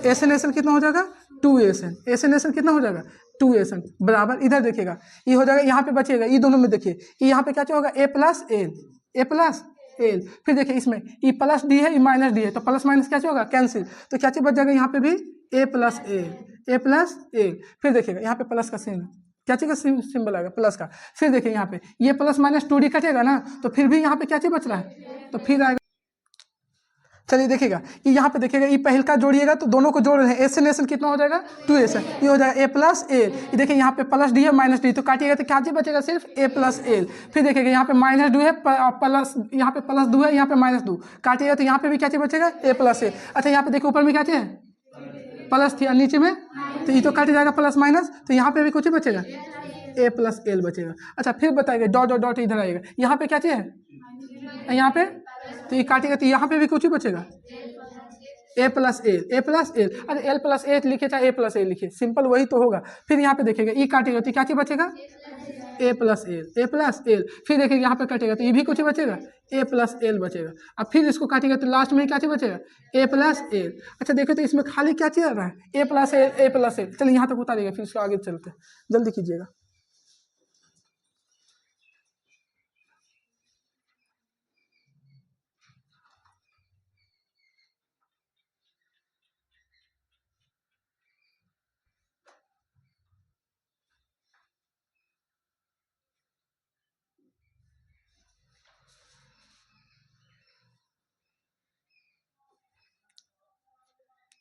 एसएन एसएन कितना हो जाएगा, टू एसएन, एसएन एसएन कितना हो जाएगा, टू एसएन, बराबर। इधर देखिएगा, ये हो जाएगा, यहाँ पे बचेगा, ये दोनों में देखिए, यहाँ पे क्या होगा, A plus L, A plus L, फिर देखिए इसमें ई प्लस डी है, ई माइनस डी है, तो प्लस माइनस क्या होगा, कैंसिल, तो क्या चीज बच जाएगा, यहाँ पे भी ए plus L, A plus L. फिर देखिएगा यहाँ पे प्लस का सिंबल, क्या चीज का सिंबल आएगा, प्लस का। फिर देखिए यहाँ पे ये प्लस माइनस टू डी कटेगा ना, तो फिर भी यहाँ पे क्या चीज बच रहा है, तो फिर आएगा। चलिए देखिएगा, ये यहाँ पे देखिएगा, ये पहल का जोड़िएगा तो दोनों को जोड़ रहे हैं, एसएन एसएन कितना हो जाएगा, टू एसएन, ये हो जाएगा ए प्लस एल। ये देखिए यहाँ पे प्लस डी है माइनस डी, तो काटिएगा तो क्या चीज बचेगा, सिर्फ ए प्लस एल। फिर देखिएगा यहाँ पे माइनस डू है, प्लस, यहाँ पे प्लस दो है, यहाँ पे माइनस दो, काटिएगा तो यहाँ पे भी क्या चीज बचेगा, ए प्लस एल। अच्छा, यहाँ पे देखिए ऊपर में क्या चीज है, प्लस थी, और नीचे में, तो ये तो काट जाएगा प्लस माइनस, तो यहाँ पे भी कुछ ही बचेगा, ए प्लस एल बचेगा। अच्छा, फिर बताइएगा, डॉट डॉट डॉट इधर आएगा, यहाँ पे क्या चीज है, यहाँ पे, तो ये काटेगा तो यहाँ पे भी कुछ ही बचेगा, ए plus L, A plus L. अरे एल प्लस एल लिखे चाहे ए प्लस एल लिखे, सिंपल वही तो होगा। फिर यहाँ पे देखेगा, ई काटेगा तो क्या चीज बचेगा, ए plus L, A plus L. फिर देखिएगा यहाँ पे कटेगा तो ये भी कुछ बचेगा, ए प्लस एल बचेगा। अब फिर इसको काटेगा तो लास्ट में क्या चीज बचेगा, ए प्लस एल। अच्छा देखो तो इसमें खाली क्या चीज आ रहा है, ए plus L, A plus L. चलिए यहाँ तक उतारिएगा, फिर इसको आगे चलते हैं, जल्दी कीजिएगा।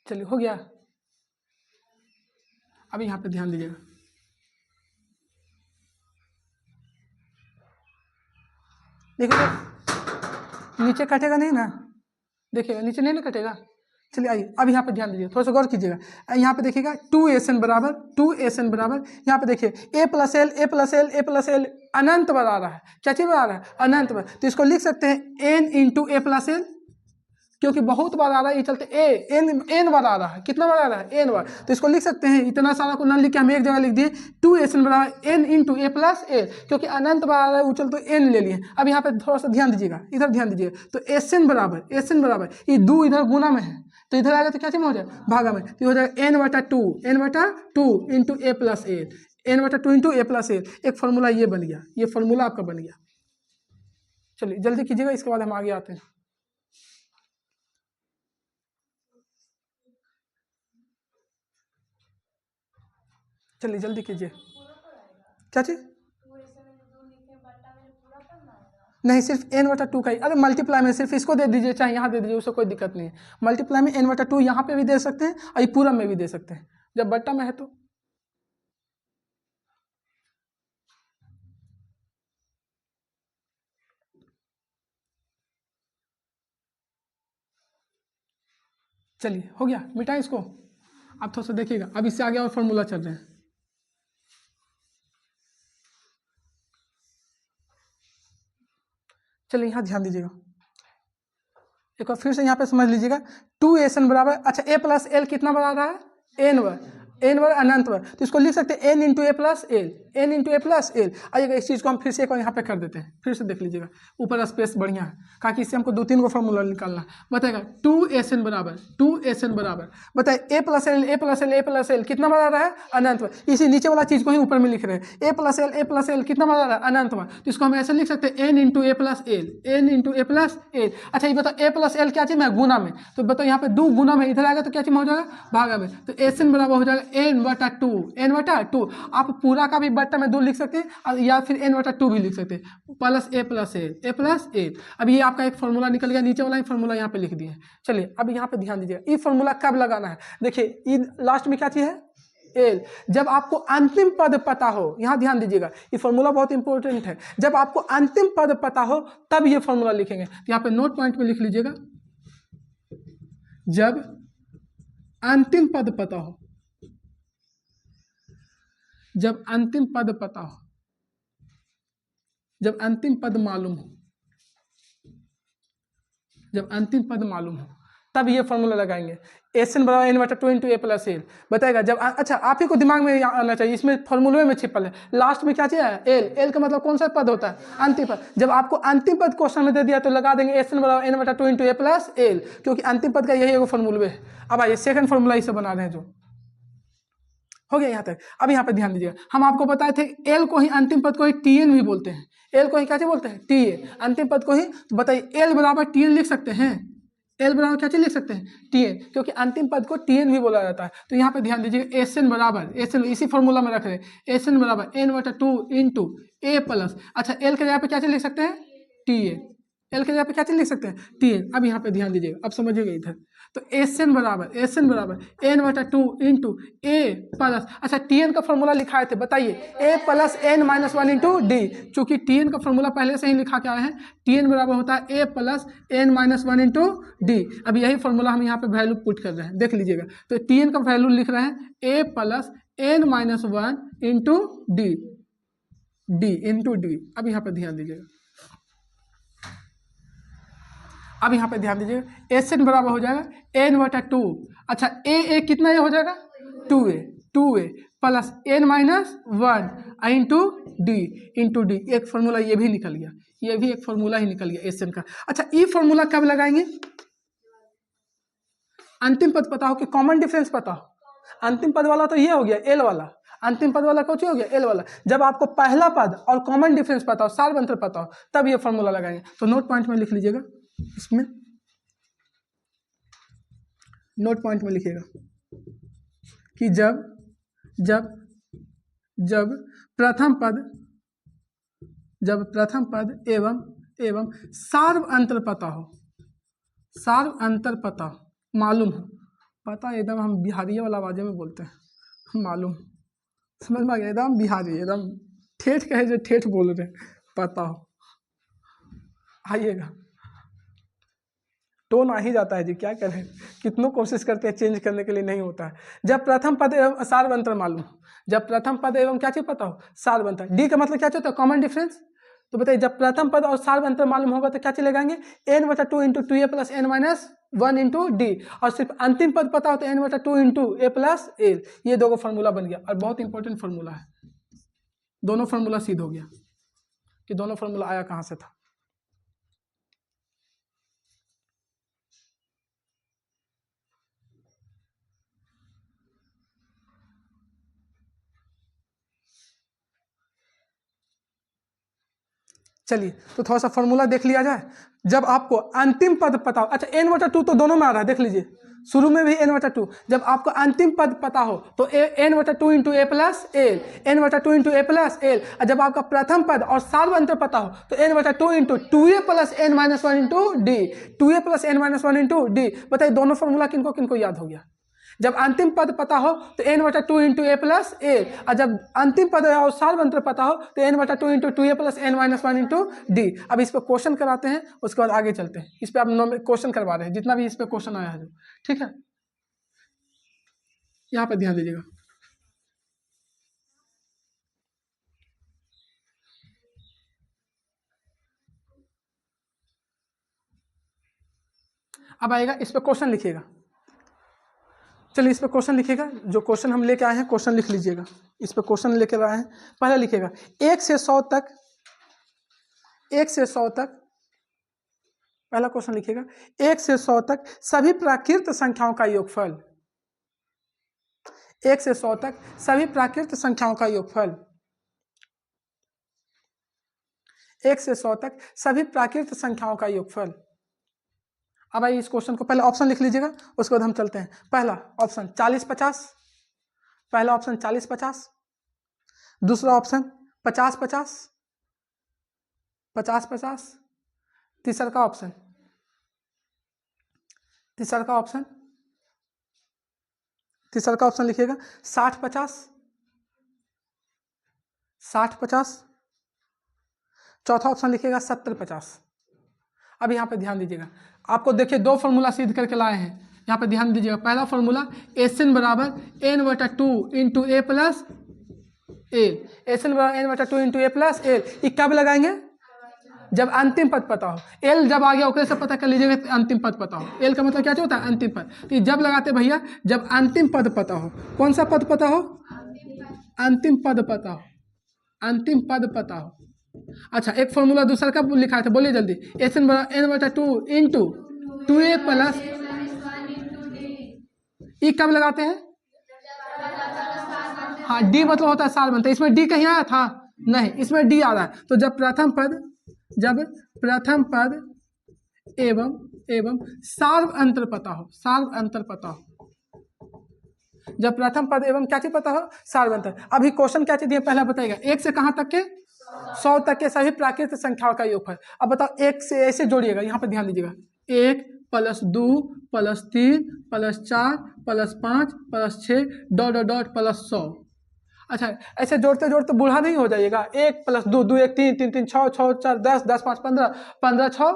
चलिए हो गया। अब यहाँ पे ध्यान दीजिएगा, देखिए तो नीचे कटेगा नहीं ना, देखिएगा नीचे नहीं ना कटेगा। चलिए आइए अब यहाँ पे ध्यान दीजिए, थोड़ा सा गौर कीजिएगा। यहाँ पे देखिएगा 2SN बराबर 2SN बराबर, यहाँ पे देखिए A plus L A plus L A plus L अनंत बना रहा है। क्या चीज बना रहा है? अनंत बना। तो इसको लिख सकते हैं n इंटू ए प्लस एल, क्योंकि बहुत बार आ रहा है ये चलते एन बार आ रहा है। कितना बार आ रहा है? एन बार। तो इसको लिख सकते हैं, इतना सारा को ना लिख के हम एक जगह लिख दिए 2SN बराबर n इंटू ए प्लस एल, क्योंकि अनंत बार आ रहा है वो चल तो एन ले लिए। अब यहाँ पे थोड़ा सा ध्यान दीजिएगा, इधर ध्यान दीजिएगा। तो SN बराबर ये 2 इधर गुना में है, तो इधर आएगा तो क्या चीज में हो जाएगा? भागा में। तो हो जाएगा n/2 इंटू ए प्लस एल, n/2 इंटू ए प्लस एल। एक फॉर्मूला ये बन गया, ये फॉर्मूला आपका बन गया। चलिए जल्दी कीजिएगा, इसके बाद हम आगे आते हैं। चलिए जल्दी कीजिए। क्या चीज? नहीं, सिर्फ n/2 का ही। अरे मल्टीप्लाई में सिर्फ इसको दे दीजिए, चाहे यहाँ दे दीजिए, उससे कोई दिक्कत नहीं है। मल्टीप्लाई में n/2 यहाँ पे भी दे सकते हैं और ये पूरा में भी दे सकते हैं, जब बट्टा में है तो। चलिए हो गया, मिटाएं इसको। आप थोड़ा सा देखिएगा, अब इससे आगे और फॉर्मूला चल रहे हैं। चलिए यहाँ ध्यान दीजिएगा, एक बार फिर से यहाँ पे समझ लीजिएगा। 2SN बराबर, अच्छा A प्लस एल कितना बना रहा है? n बार अनंत बार। तो इसको लिख सकते हैं n इंटू ए प्लस एल। आइएगा इस चीज़ को हम फिर से एक बार यहाँ पे कर देते हैं, फिर से देख लीजिएगा। ऊपर स्पेस बढ़िया है, कहा कि इससे हमको 2-3 को फॉर्मूला निकालना बताएगा। 2SN बराबर बताए ए प्लस एल कितना बना रहा है? अनंत बार। इसी नीचे वाला चीज़ को ही ऊपर में लिख रहे हैं। ए प्लस एल कितना बना रहा है? अनंत बार। तो इसको हम ऐसे लिख सकते हैं n इंटू ए प्लस एल। अच्छा ये बताओ ए प्लस एल क्या चीज़ में? गुना में। तो बताओ यहाँ पे 2 गुना में, इधर आएगा तो क्या चीज़ में हो जाएगा? भागा में। तो SN बराबर हो जाएगा n/2। आप पूरा का भी बट्टा में 2 लिख सकते हैं या फिर n/2 भी लिख सकते हैं, प्लस ए प्लस एल। अब ये आपका एक फॉर्मूला निकल गया, नीचे वाला ही फॉर्मूला यहाँ पे लिख दिए। चलिए अब यहाँ पे ध्यान दीजिए, ये फॉर्मूला कब लगाना है? देखिए ये लास्ट में क्या चीज़ है? एल। जब आपको अंतिम पद पता हो, यहाँ ध्यान दीजिएगा, ये फॉर्मूला बहुत इंपॉर्टेंट है। जब आपको अंतिम पद पता हो तब ये फॉर्मूला लिखेंगे। तो यहाँ पे नोट पॉइंट में लिख लीजिएगा, जब अंतिम पद पता हो, जब अंतिम पद पता हो, जब अंतिम पद मालूम हो, जब अंतिम पद मालूम हो तब ये फॉर्मूला लगाएंगे। SN बराबर n/2 इंटू ए प्लस एल बताएगा। जब अच्छा आप ही को दिमाग में आना चाहिए, इसमें फॉर्मूले में छिपल है। लास्ट में क्या चाहिए? एल का मतलब कौन सा पद होता है? अंतिम पद। जब आपको अंतिम पद क्वेश्चन में दे दिया तो लगा देंगे SN बराबर n/2 इंटू ए प्लस एल, क्योंकि अंतिम पद का यही एगो फॉर्मूला है। अब आइए सेकंड फॉर्मूला इसे बना रहे हैं, जो हो गया यहाँ तक। अब यहाँ पे ध्यान दीजिएगा, हम आपको बताए थे एल को ही, अंतिम पद को ही TN भी बोलते हैं। एल को ही क्या बोलते हैं? TA, अंतिम पद को ही। तो बताइए एल बराबर TN लिख सकते हैं? एल बराबर क्या चीज लिख सकते हैं? TN, क्योंकि अंतिम पद को TN भी बोला जाता है। तो यहाँ पे ध्यान दीजिएगा, SN बराबर, SN इसी फॉर्मूला में रख रहे हैं, SN बराबर n/2 इंटू ए प्लस, अच्छा एल के जगह पे क्या चीज लिख सकते हैं? TN। एल के जगह पे क्या चीज लिख सकते हैं? TN। अब यहाँ पे ध्यान दीजिएगा, अब समझिएगा इधर। तो SN बराबर n/2 इंटू ए प्लस, अच्छा TN का फॉर्मूला लिखाए थे, बताइए a plus n-1 into D. चूंकि TN का फॉर्मूला पहले से ही लिखा के आए हैं, TN बराबर होता है a plus n-1 into D. अब यही फॉर्मूला हम यहाँ पे वैल्यू पुट कर रहे हैं, देख लीजिएगा। तो TN का वैल्यू लिख रहे हैं a plus n-1 into D. अब यहाँ पे ध्यान दीजिएगा, अब यहाँ पे ध्यान दीजिएगा, SN बराबर हो जाएगा n/2। अच्छा ए कितना ये हो जाएगा? 2a plus n-1 into D. एक फॉर्मूला ये भी निकल गया, ये भी एक फॉर्मूला ही निकल गया SN का। अच्छा ये फॉर्मूला कब लगाएंगे? अंतिम पद पता हो कि कॉमन डिफरेंस पता हो। अंतिम पद वाला तो ये हो गया एल वाला, अंतिम पद वाला कौन हो गया? एल वाला। जब आपको पहला पद और कॉमन डिफरेंस पता हो, सार अंतर पता हो, तब ये फॉर्मूला लगाएंगे। तो नोट पॉइंट में लिख लीजिएगा, इसमें नोट पॉइंट में लिखिएगा कि जब प्रथम पद एवं सार्व अंतर पता हो, सार्व अंतर पता मालूम हो। पता एकदम हम बिहारी वाला आवाज़ में बोलते हैं, मालूम, समझ में आ गया? एकदम बिहारी, एकदम ठेठ कहे जो ठेठ बोल रहे हैं, पता हो। आइएगा, टोन आ ही जाता है जी, क्या करें, कितनों कोशिश करते हैं चेंज करने के लिए, नहीं होता है। जब प्रथम पद एवं सार्वंतर मालूम, जब प्रथम पद एवं क्या चीज पता हो, सार्वंतर। डी का मतलब क्या होता है, कॉमन डिफरेंस। तो बताइए जब प्रथम पद और सार्वंतर मालूम होगा तो क्या चीज लगाएंगे, n/2 into 2a plus n-1 into D, और सिर्फ अंतिम पद पता हो तो n/2 into a plus L. ये दो फॉर्मूला बन गया, और बहुत इंपॉर्टेंट फॉर्मूला है। दोनों फॉर्मूला सिद्ध हो गया कि दोनों फॉर्मूला आया कहां से था। चलिए तो थोड़ा सा फॉर्मूला देख लिया जाए। जब आपको अंतिम पद पता हो, अच्छा n/2 तो दोनों में आ रहा है, देख लीजिए शुरू में भी n/2। जब आपको अंतिम पद पता हो तो n/2 इंटू ए प्लस एल, n/2 इंटू ए प्लस एल। और जब आपका प्रथम पद और सार्वंतर पता हो तो n/2 into 2a plus n-1 into D, 2a plus n-1 into D. बताइए दोनों फॉर्मूला किनको किनको याद हो गया। जब अंतिम पद पता हो तो n/2 इंटू ए प्लस ए, और जब अंतिम पद और सार्वंतर पता हो तो n/2 into 2a plus n-1 into D. अब इस पर क्वेश्चन कराते हैं, उसके बाद आगे चलते हैं। इस पर आप क्वेश्चन करवा रहे हैं, जितना भी इस पर क्वेश्चन आया है जो, ठीक है, यहाँ पे ध्यान दीजिएगा। अब आएगा इस पर क्वेश्चन लिखिएगा। चलिए इस पर क्वेश्चन लिखिएगा, जो क्वेश्चन हम लेके आए हैं क्वेश्चन लिख लीजिएगा। इस पर क्वेश्चन लेकर आए हैं, पहला लिखिएगा 1 से 100 तक, 1 से 100 तक, पहला क्वेश्चन लिखिएगा 1 से 100 तक सभी प्राकृत संख्याओं का योगफल, 1 से 100 तक सभी प्राकृत संख्याओं का योगफल, 1 से 100 तक सभी प्राकृत संख्याओं का योगफल। अब आइए इस क्वेश्चन को, पहले ऑप्शन लिख लीजिएगा, उसके बाद हम चलते हैं। पहला ऑप्शन 40-50, पहला ऑप्शन 40-50, दूसरा ऑप्शन 50-50, 50-50, तीसरा का ऑप्शन, तीसरा का ऑप्शन, तीसरा का ऑप्शन लिखिएगा 60-50, 60-50, चौथा ऑप्शन लिखिएगा 70-50। अब यहाँ पे ध्यान दीजिएगा, आपको देखिए दो फॉर्मूला सिद्ध करके लाए हैं, यहाँ पे ध्यान दीजिएगा। पहला फॉर्मूला SN बराबर n/2 इंटू ए प्लस एल, SN बराबर n/2 इंटू ए प्लस एल। ये कब लगाएंगे, जब अंतिम पद पता हो। एल जब आ गया ओके से पता कर लीजिएगा अंतिम पद पता हो। एल का मतलब क्या होता है, अंतिम पद। तो जब लगाते भैया जब अंतिम पद पता हो। कौन सा पद पता हो, अंतिम पद पता हो, अंतिम पद पता हो। अच्छा एक फॉर्मूला दूसरा कब लिखा था, बोलिए जल्दी। SN बराबर n/2 इंटू 2a प्लस, ई कब लगाते हैं, हाँ डी मतलब होता है सार्वंतर। इसमें डी कहीं आया था, नहीं, इसमें डी आ रहा है। तो जब प्रथम पद, जब प्रथम पद एवं एवं सार्वंतर पता हो, सार्वंतर पता हो, जब प्रथम पद एवं क्या चीज पता हो, सार्वंतर। अभी क्वेश्चन क्या चीज दिया पहला बताएगा, 1 से कहां तक के, 100 तक के सभी प्राकृत संख्याओं का योगफल। अब बताओ 1 से ऐसे जोड़िएगा, यहाँ पे ध्यान दीजिएगा, 1 + 2 + 3 + 4 + 5 + 6 ... +100। अच्छा ऐसे जोड़ते जोड़ते बूढ़ा नहीं हो जाइएगा। 1 + 2 2 1 3 3 3 6 6 4 10 10 5 15 15 6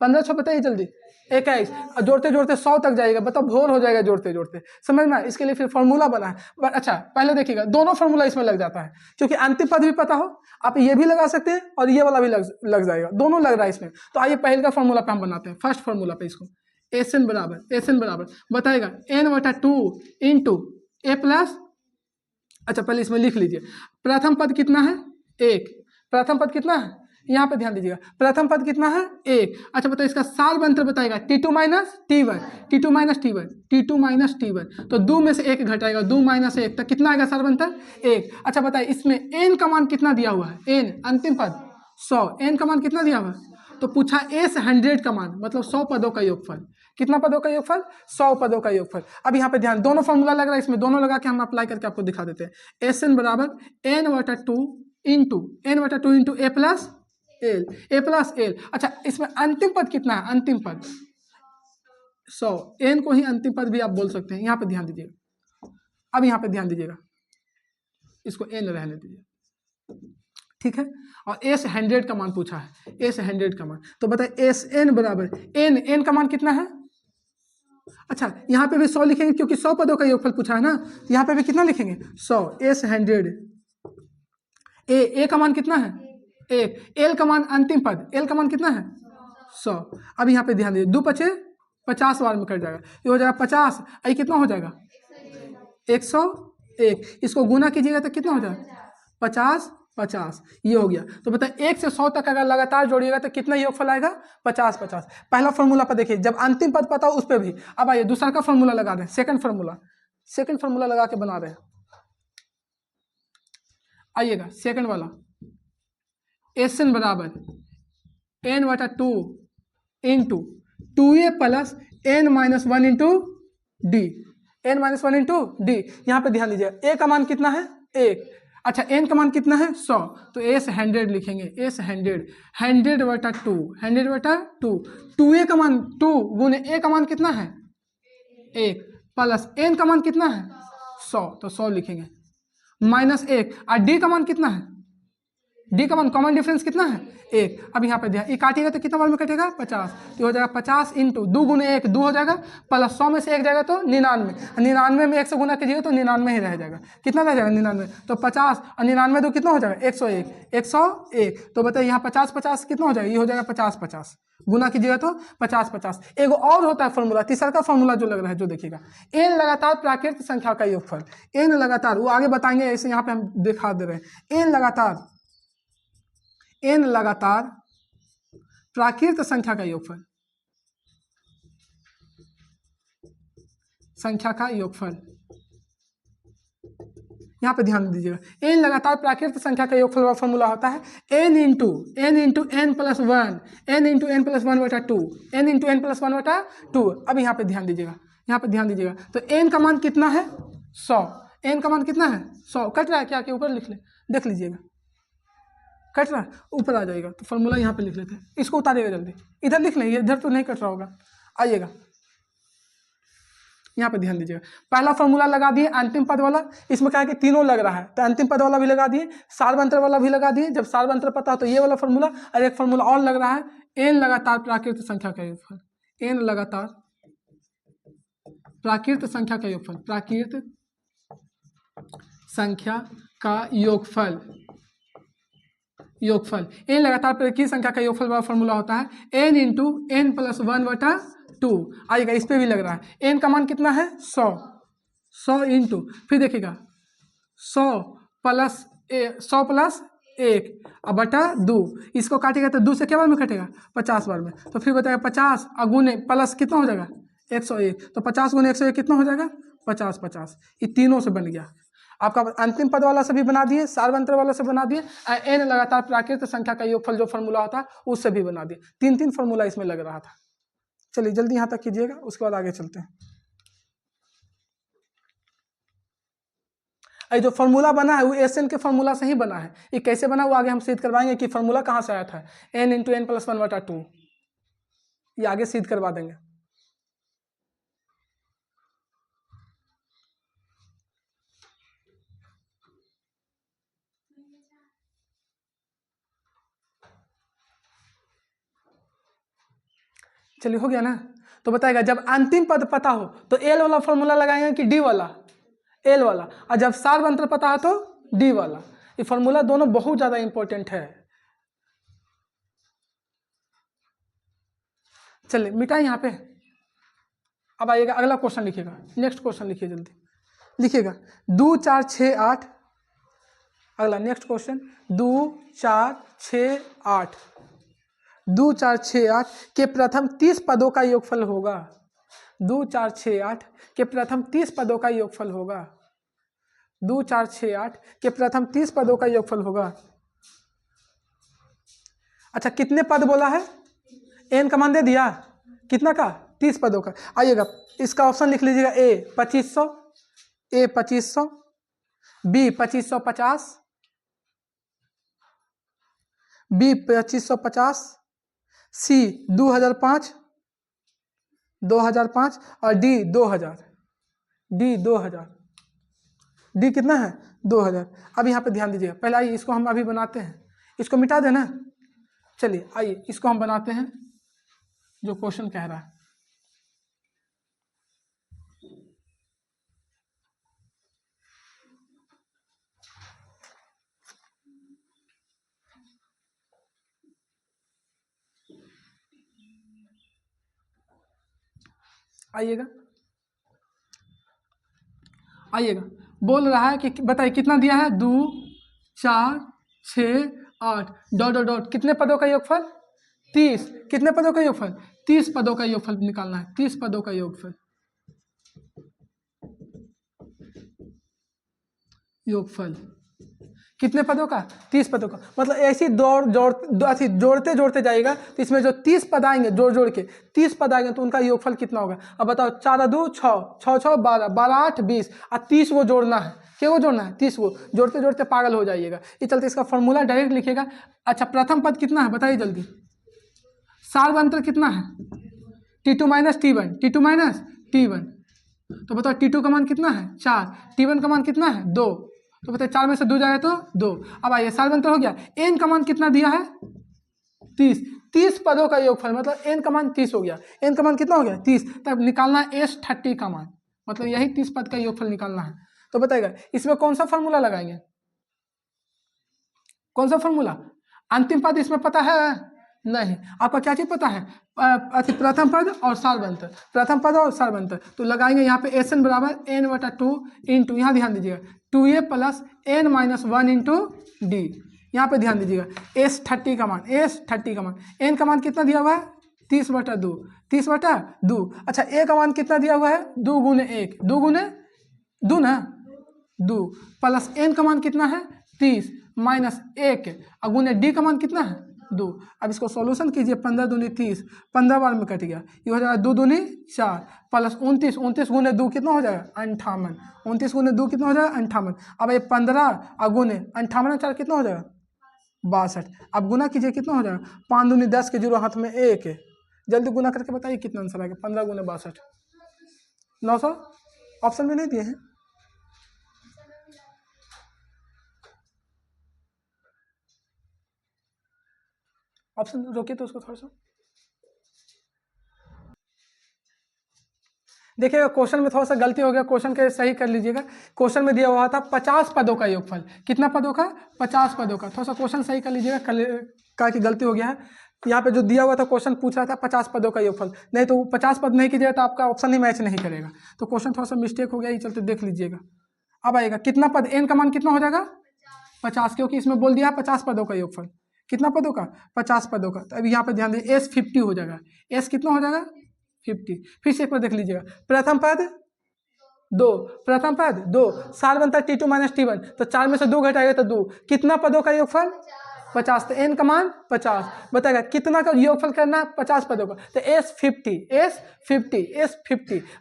15 6 बताइए जल्दी 21। जोड़ते जोड़ते 100 तक जाएगा, बताओ भोर हो जाएगा जोड़ते जोड़ते, समझ में। इसके लिए फिर फॉर्मूला बना है। अच्छा पहले देखिएगा दोनों फॉर्मूला इसमें लग जाता है, क्योंकि अंतिम पद भी पता हो, आप ये भी लगा सकते हैं और ये वाला भी लग जाएगा, दोनों लग रहा है इसमें। तो आइए पहले का फॉर्मूला पे हम बनाते हैं, फर्स्ट फॉर्मूला पे इसको। SN बराबर बताएगा n/2 इंटू ए प्लस, अच्छा पहले इसमें लिख लीजिए प्रथम पद कितना है, 1। प्रथम पद कितना है, यहाँ पे ध्यान दीजिएगा, प्रथम पद कितना है, 1। अच्छा बताइए इसका सार्वंतर बताएगा T2 - T1, T2 - T1, T2 - T1। तो 2 में से 1 घटाएगा, 2 - 1 तक कितना आएगा सार्वंतर, 1। अच्छा बताइए इसमें n का मान कितना दिया हुआ है, n अंतिम पद 100, n का मान कितना दिया हुआ है। तो पूछा S 100 का मान, मतलब 100 पदों का योगफल। कितना पदों का योगफल, 100 पदों का योगफल। अब यहाँ पे ध्यान, दोनों फॉर्मूला लग रहा है इसमें, दोनों लगा के हम अप्लाई करके आपको दिखा देते हैं। SN बराबर n/2 into A plus L, A plus L. अच्छा इसमें अंतिम पद कितना है, अंतिम पद 100, n को ही अंतिम पद भी आप बोल सकते हैं। यहाँ पे ध्यान दीजिएगा, अब यहाँ पे ध्यान दीजिएगा, इसको n रहने दीजिए, ठीक है। और एस 100 का मान पूछा है, एस 100 का मान। तो बताए एस एन बराबर एन, एन का मान कितना है? अच्छा यहाँ पे भी 100 लिखेंगे क्योंकि 100 पदों का योगफल पूछा है ना। यहाँ पे भी कितना लिखेंगे? 100, एस 100। ए का मान कितना है? 1। एल का मान अंतिम पद, एल का मान कितना है? 100। अब यहाँ पे ध्यान दीजिए, 2 पचे 50 बार में कट जाएगा, ये हो जाएगा 50। आई कितना हो जाएगा? 101। इसको गुना कीजिएगा तो कितना हो जाएगा? 50 50, ये हो गया। तो बताए 1 से 100 तक अगर लगातार जोड़िएगा तो कितना योगफल आएगा? 50 50। पहला फॉर्मूला पर देखिए, जब अंतिम पद पता हो उस पर भी। अब आइए दूसरा का फॉर्मूला लगा रहे हैं, सेकंड फॉर्मूला लगा के बना रहे हैं। आइएगा सेकंड वाला, एस एन बराबर एन बटा 2 into 2a plus n minus 1 into D, n minus 1 into D. यहाँ पे ध्यान दीजिए, a का मान कितना है? 1। अच्छा n का मान कितना है? 100। तो एस 100 लिखेंगे, एस 100, 100 बटा 2, 100 बटा 2। 2a का मान 2 गुने a का मान कितना है? 1 प्लस n का मान कितना है? 100, तो 100 लिखेंगे माइनस 1। और डी का मान कितना है? डी का मान कॉमन डिफरेंस कितना है? 1। अब यहाँ पे ध्यान, ये काटिएगा तो कितना बार में कटेगा? 50। तो हो जाएगा 50 इंटू 2 गुने 1 2 हो जाएगा, प्लस 100 में से 1 जाएगा तो 99, 99 में 1 से गुना कीजिएगा तो 99 ही रह जाएगा। कितना रह जाएगा? 99। तो 50 और 99 तो कितना हो जाएगा? 101, 101। तो बताइए यहाँ 50 50 कितना हो जाएगा? ये हो जाएगा 50 50, गुना कीजिएगा तो 50 50। एक और होता है फॉर्मूला, तीसरा का फॉर्मूला जो लग रहा है, जो देखिएगा, एन लगातार प्राकृतिक संख्या का योगफल। एन लगातार, वो आगे बताएंगे, ऐसे यहाँ पे हम दिखा दे रहे हैं। एन लगातार प्राकृत संख्या का योगफल, संख्या का योगफल। यहाँ पे ध्यान दीजिएगा, एन लगातार प्राकृत संख्या का योगफल वाला फॉर्मूला होता है N into N plus 1, N into N plus 1 बटा 2, एन इंटू एन प्लस 1 बटा 2। अब यहाँ पे ध्यान दीजिएगा, यहाँ पे ध्यान दीजिएगा, तो एन का मान कितना है? 100। एन का मान कितना है? 100। कट रहा है क्या? के ऊपर लिख ले, देख लीजिएगा, कट रहा है, ऊपर आ जाएगा। तो फॉर्मूला यहाँ पे लिख लेते हैं, इसको उतारिएगा जल्दी, इधर लिख लेंगे, इधर तो नहीं कट रहा होगा। आइएगा यहाँ पे ध्यान दीजिएगा, पहला फॉर्मूला लगा दिए अंतिम पद वाला। इसमें क्या है कि तीनों लग रहा है, तो अंतिम पद वाला भी लगा दिए, सार्वंत्र वाला भी लगा दिए। जब सार्वंत्र पता हो तो ये वाला फॉर्मूला, और एक फॉर्मूला और लग रहा है, एन लगातार प्राकृत संख्या का योगफल। एन लगातार प्राकृत संख्या का योगफल, प्राकृत संख्या का योगफल, योगफल। एन लगातार प्राकृतिक संख्या का योगफल वाला फॉर्मूला होता है एन इंटू एन प्लस 1 बटा 2। आइएगा इस पे भी लग रहा है, एन का मान कितना है? 100, 100 इंटू, फिर देखिएगा 100 प्लस 1 और बटा 2। इसको काटेगा तो 2 से क्या बार में कटेगा? 50 बार में। तो फिर बताएगा 50 और गुने प्लस कितना हो जाएगा? 101। तो 50 गुने 101 कितना हो जाएगा? 50 50। ये तीनों से बन गया। आपका अंतिम पद वाला से भी बना दिए, सार्वंत्र वाला से बना दिए, एन लगातार प्राकृतिक संख्या का योगफल जो फॉर्मूला होता है उससे भी बना दिए। 3 फॉर्मूला इसमें लग रहा था। चलिए जल्दी यहाँ तक कीजिएगा, उसके बाद आगे चलते हैं। ये जो फॉर्मूला बना है वो एस एन के फॉर्मूला से ही बना है। ये कैसे बना वो आगे हम सिद्ध करवाएंगे कि फॉर्मूला कहाँ से आया था, एन इंटू एन प्लस 1 बटा 2, ये आगे सिद्ध करवा देंगे। चलिए हो गया ना। तो बताएगा जब अंतिम पद पता हो तो एल वाला फॉर्मूला लगाएंगे कि डी वाला? एल वाला। और जब सार्वंत्र पता हो तो डी वाला। ये फॉर्मूला दोनों बहुत ज्यादा इंपॉर्टेंट है। चलिए मिटाए यहाँ पे। अब आइएगा अगला क्वेश्चन लिखिएगा, नेक्स्ट क्वेश्चन लिखिए, जल्दी लिखिएगा। 2 4 6 8, अगला नेक्स्ट क्वेश्चन 2 4 6 8, 2 4 6 8 के प्रथम 30 पदों का योगफल होगा। 2 4 6 8 के प्रथम 30 पदों का योगफल होगा। 2 4 6 8 के प्रथम 30 पदों का योगफल होगा। अच्छा कितने पद बोला है? एन का मान दे दिया, कितना का? 30 पदों का। आइएगा इसका ऑप्शन लिख लीजिएगा, ए 2500, ए 2500, बी 2550, बी 2550, सी 2005, 2005 और डी 2000, डी 2000, डी कितना है? 2000। अब यहाँ पे ध्यान दीजिएगा, पहले आइए इसको हम अभी बनाते हैं। इसको मिटा देना। चलिए आइए इसको हम बनाते हैं जो क्वेश्चन कह रहा है। आइएगा आइएगा, बोल रहा है कि बताइए कितना दिया है, 2 4 6 8 डॉट डॉट डॉट, कितने पदों का योगफल 30, कितने पदों का योगफल 30 पदों का योगफल निकालना है, 30 पदों का योगफल, योगफल कितने पदों का 30 पदों का। मतलब ऐसी जोड़ते जोड़ते जाएगा तो इसमें जो 30 पद आएंगे जोड़ जोड़ के 30 पद आएंगे तो उनका योगफल कितना होगा। अब बताओ 4 2 6 6 6 12 12 8 20 और 30 को जोड़ना है, क्या को जोड़ना है 30 को, जोड़ते जोड़ते पागल हो जाइएगा। इस चलते इसका फॉर्मूला डायरेक्ट लिखेगा। अच्छा प्रथम पद कितना है बताइए जल्दी, सार्वंतर कितना है T2 minus T1, T2 minus T1, तो बताओ T2 का मान कितना है 4, T1 का मान कितना है 2, तो बताइए 4 में से 2 जाए तो 2। अब आइए सार्वंतर हो गया, n का मान कितना दिया है 30, 30 पदों का योगफल, मतलब n का मान 30 हो गया, n का मान कितना हो गया 30, तब निकालना है S30 का मान, मतलब यही 30 पद का योगफल निकालना है। तो बताइएगा इसमें कौन सा फॉर्मूला लगाएंगे, कौन सा फॉर्मूला, अंतिम पद इसमें पता है नहीं, आपका क्या चीज पता है, प्रथम पद और सार्वंतर, प्रथम पद और सार्वंतर, तो लगाएंगे यहाँ पे Sn बराबर n/2 इंटू, यहाँ ध्यान दीजिएगा 2a plus n minus 1 into D, यहाँ पे ध्यान दीजिएगा S30 का मान, S30 का मान, n का मान कितना दिया हुआ है 30/2, 30/2। अच्छा a का मान कितना दिया हुआ है 2 गुने 1, 2 गुने 2 ना 2, प्लस n का मान कितना है 30 माइनस 1 और गुने डी का मान कितना है 2। अब इसको सॉल्यूशन कीजिए, 15 दूनी 30, 15 बार में कट गया, ये हो जाएगा 2 दूनी 4 प्लस 29, 29 गुने 2 कितना हो जाएगा 58, 29 गुने 2 कितना हो जाएगा 58। अब ये 15 और गुने 58 4 कितना हो जाएगा 62। अब गुना कीजिए कितना हो जाएगा, 5 दूनी 10 के 0 हाथ में 1 है, जल्दी गुना करके बताइए कितना आंसर आएगा, 15 गुने 62 900, ऑप्शन में नहीं दिए हैं। ऑप्शन रोकिए तो उसको थोड़ा सा देखिएगा, क्वेश्चन में थोड़ा सा गलती हो गया, क्वेश्चन के सही कर लीजिएगा। क्वेश्चन में दिया हुआ था 50 पदों का योगफल, कितना पदों का 50 पदों का, थोड़ा सा क्वेश्चन सही कर लीजिएगा, का की गलती हो गया है। यहाँ पे जो दिया हुआ था क्वेश्चन पूछ रहा था 50 पदों का योगफल, नहीं तो 50 पद नहीं कीजिएगा तो आपका ऑप्शन ही मैच नहीं करेगा, तो क्वेश्चन थोड़ा सा मिस्टेक हो गया, ये चलते देख लीजिएगा। अब आएगा कितना पद, n का मान कितना हो जाएगा 50, क्योंकि इसमें बोल दिया 50 पदों का योगफल, कितना पदों का 50 पदों का, तो अभी यहाँ पे ध्यान दीजिए S50 हो जाएगा, S कितना हो जाएगा 50। फिर से एक बार देख लीजिएगा, प्रथम पद 2, प्रथम पद 2, सार्वंतर T2 माइनस T1, तो 4 में से 2 घटाएगा तो 2, कितना पदों का योगफल 50, तो n का मान 50, बताएगा कितना का योगफल करना है 50 पदों का, तो S50।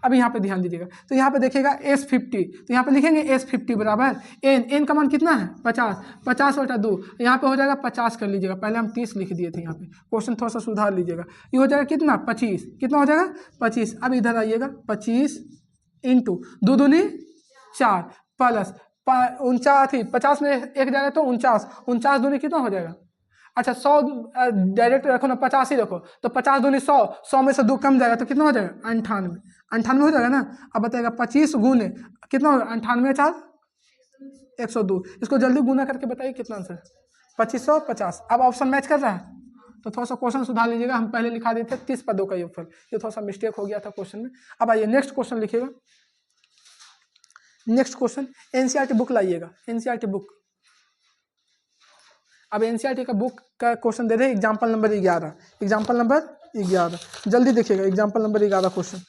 अब यहाँ पे ध्यान दीजिएगा, तो यहाँ पे देखिएगा S50, तो यहाँ पे लिखेंगे S50 बराबर n का मान कितना है 50, 50/2, यहाँ पे हो जाएगा 50 कर लीजिएगा, पहले हम 30 लिख दिए थे, यहाँ पे क्वेश्चन थोड़ा सा सुधार लीजिएगा, ये हो जाएगा कितना 25, कितना हो जाएगा 25। अब इधर आइएगा 25 इंटू 2 दूनी 4 प्लस 49, 50 में एक जाएगा तो 49, 49 दूनी कितना हो जाएगा, अच्छा 100 डायरेक्ट रखो ना, 50 ही रखो, तो 50 दूनी 100, 100 में से 2 कम जाएगा तो कितना हो जाएगा 98, 98 हो जाएगा ना। अब बताएगा 25 गुने कितना होगा 98 4 102, इसको जल्दी गुना करके बताइए कितना आंसर 2550। अब ऑप्शन मैच कर रहा है, तो थोड़ा सा क्वेश्चन सुधार लीजिएगा, हम पहले लिखा देते 30 पदों का योगफल, ये थोड़ा सा मिस्टेक हो गया था क्वेश्चन में। अब आइए नेक्स्ट क्वेश्चन लिखिएगा, नेक्स्ट क्वेश्चन एनसीईआरटी बुक लाइएगा, एनसीईआरटी बुक। अब एनसीईआरटी का बुक का क्वेश्चन दे रहे हैं एग्जाम्पल नंबर 11, एग्जाम्पल नंबर 11, जल्दी देखिएगा example number 11 question.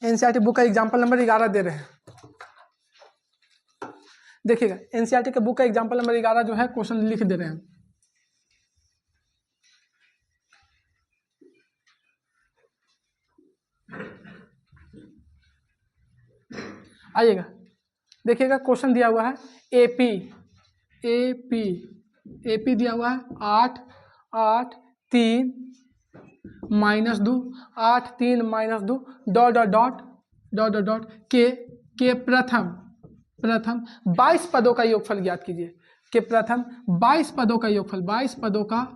NCERT book का एग्जाम्पल नंबर 11 दे रहे हैं, देखिएगा एनसीईआरटी के बुक का एग्जाम्पल नंबर 11 जो है क्वेश्चन लिख दे रहे हैं। आइएगा देखिएगा क्वेश्चन दिया हुआ है एपी दिया हुआ है 8 8 3 -2 8 3 -2 dot dot dot dot dot dot के के प्रथम 22 पदों का योगफल ज्ञात कीजिए। के प्रथम 22 पदों का योगफल, 22 पदों का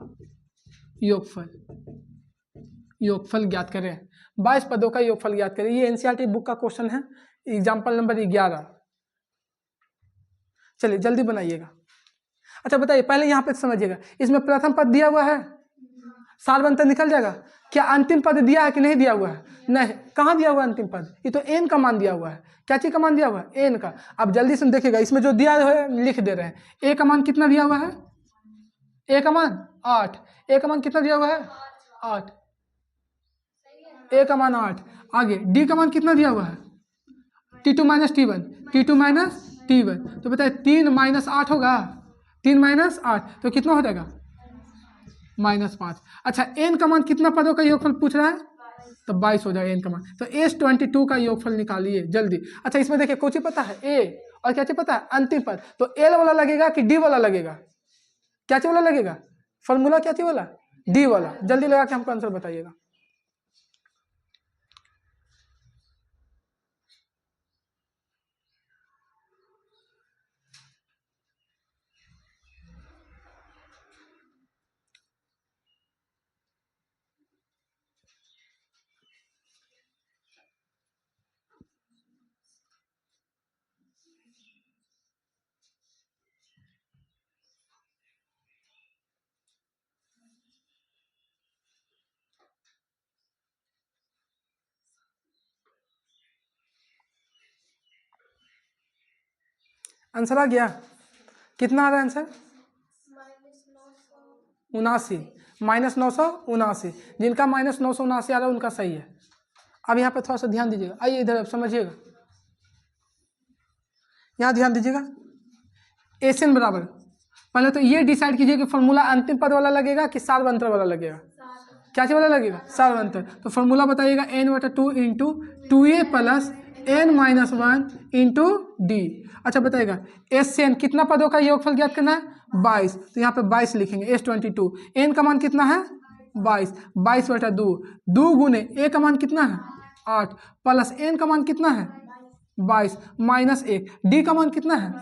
योगफल ज्ञात करें। 22 पदों का योगफल ज्ञात करें। ये एनसीईआरटी बुक का क्वेश्चन है, एग्जाम्पल नंबर 11। चलिए जल्दी बनाइएगा। अच्छा बताइए, पहले यहाँ पे समझिएगा, इसमें प्रथम पद दिया हुआ है, सारवंतर निकल जाएगा। क्या अंतिम पद दिया है कि नहीं दिया हुआ है? नहीं। कहाँ दिया हुआ है अंतिम पद? ये तो एन का मान दिया हुआ है। क्या चीज का मान दिया हुआ है? एन का। अब जल्दी से देखिएगा, इसमें जो दिया है लिख दे रहे हैं। ए का मान कितना दिया हुआ है? ए का मान 8। ए का मान कितना दिया हुआ है? 8। ए का मान 8। आगे डी का मान कितना दिया हुआ है? T2 minus T1, T2 minus T1। तो बताइए 3 माइनस 8 होगा, 3 माइनस 8 तो कितना हो जाएगा? -5। अच्छा n का मान कितना पदों का योगफल पूछ रहा है? तो 22 हो जाएगा n का मान। तो S22 का योगफल निकालिए जल्दी। अच्छा इसमें देखिए कुछ ही पता है, a और क्या चीज पता है? अंतिम पद। तो L वाला लगेगा कि D वाला लगेगा? क्या चीज वाला लगेगा? फॉर्मूला क्या चीज वाला? D वाला। जल्दी लगा के हमको आंसर बताइएगा। आंसर आ गया? कितना आ रहा है आंसर? -979। जिनका -979 आ रहा है उनका सही है। अब यहाँ पे थोड़ा सा ध्यान दीजिएगा। आइए इधर अब समझिएगा, यहाँ ध्यान दीजिएगा। एसएन बराबर, पहले तो ये डिसाइड कीजिए कि फॉर्मूला अंतिम पद वाला लगेगा कि सारवंतर वाला लगेगा? क्या चीज वाला लगेगा? सारवंतर। तो फॉर्मूला बताइएगा n/2 into 2a plus n-1 into D. अच्छा बताइएगा एस से एन कितना पदों का योगफल ज्ञात करना है? 22। तो यहाँ पे 22 लिखेंगे। S22 एन का मान कितना है? 22। 22/2, 2 गुने ए का मान कितना है? 8 प्लस एन का मान कितना है? 22 माइनस 1, डी का मान कितना है?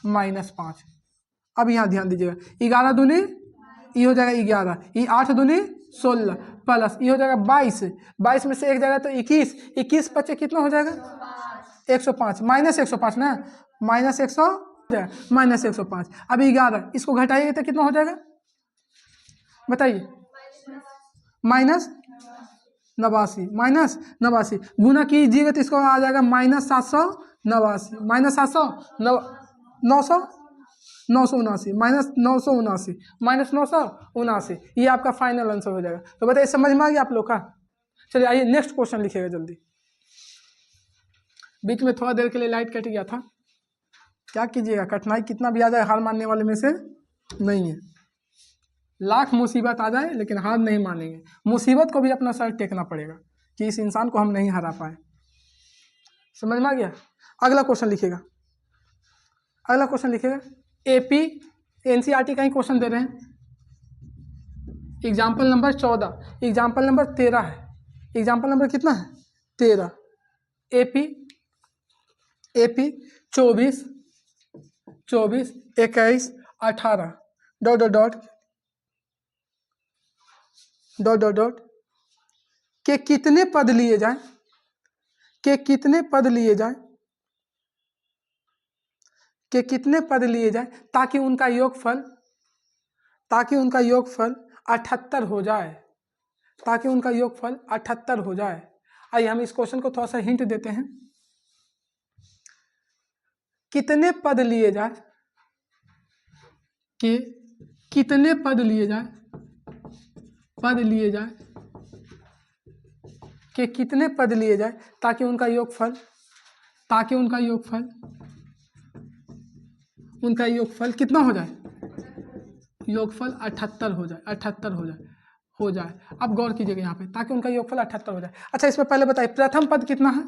-5। अब यहाँ ध्यान दीजिएगा, 11 दूनी ये हो जाएगा 11, ये 8 दूनी 16 प्लस ये हो जाएगा 22। 22 में से एक जाएगा तो 21, 21 बचे कितना हो जाएगा? 105 माइनस 105 ना, -105। अब 11 इसको घटाइएगा तो कितना हो जाएगा बताइए? -89 गुना कीजिएगा तो इसको आ जाएगा -789 -979 ये आपका फाइनल आंसर हो जाएगा। तो बताइए समझ में आ गया आप लोग का? चलिए आइए नेक्स्ट क्वेश्चन लिखिएगा जल्दी। बीच में थोड़ा देर के लिए लाइट कट गया था, क्या कीजिएगा, कठिनाई कितना भी आ जाए हार मानने वाले में से नहीं है। लाख मुसीबत आ जाए लेकिन हार नहीं मानेंगे। मुसीबत को भी अपना सर टेकना पड़ेगा कि इस इंसान को हम नहीं हरा पाए। समझ में आ गया? अगला क्वेश्चन लिखिएगा। एपी एनसीईआरटी का ही क्वेश्चन दे रहे हैं। एग्जाम्पल नंबर 14, एग्जाम्पल नंबर 13 है। एग्जाम्पल नंबर कितना है? 13। एपी 24 21 18 ... के कितने पद लिए जाएं? के कितने पद लिए जाएं ताकि उनका योगफल 78 हो जाए, आइए हम इस क्वेश्चन को थोड़ा सा हिंट देते हैं। कितने पद लिए जाए, कि कितने पद लिए जाए, कि कितने पद लिए जाए ताकि उनका योगफल कितना हो जाए? योगफल 78 हो जाए। अब गौर कीजिएगा यहाँ पे, ताकि उनका योगफल 78 हो जाए। अच्छा इसमें पहले बताइए प्रथम पद कितना है?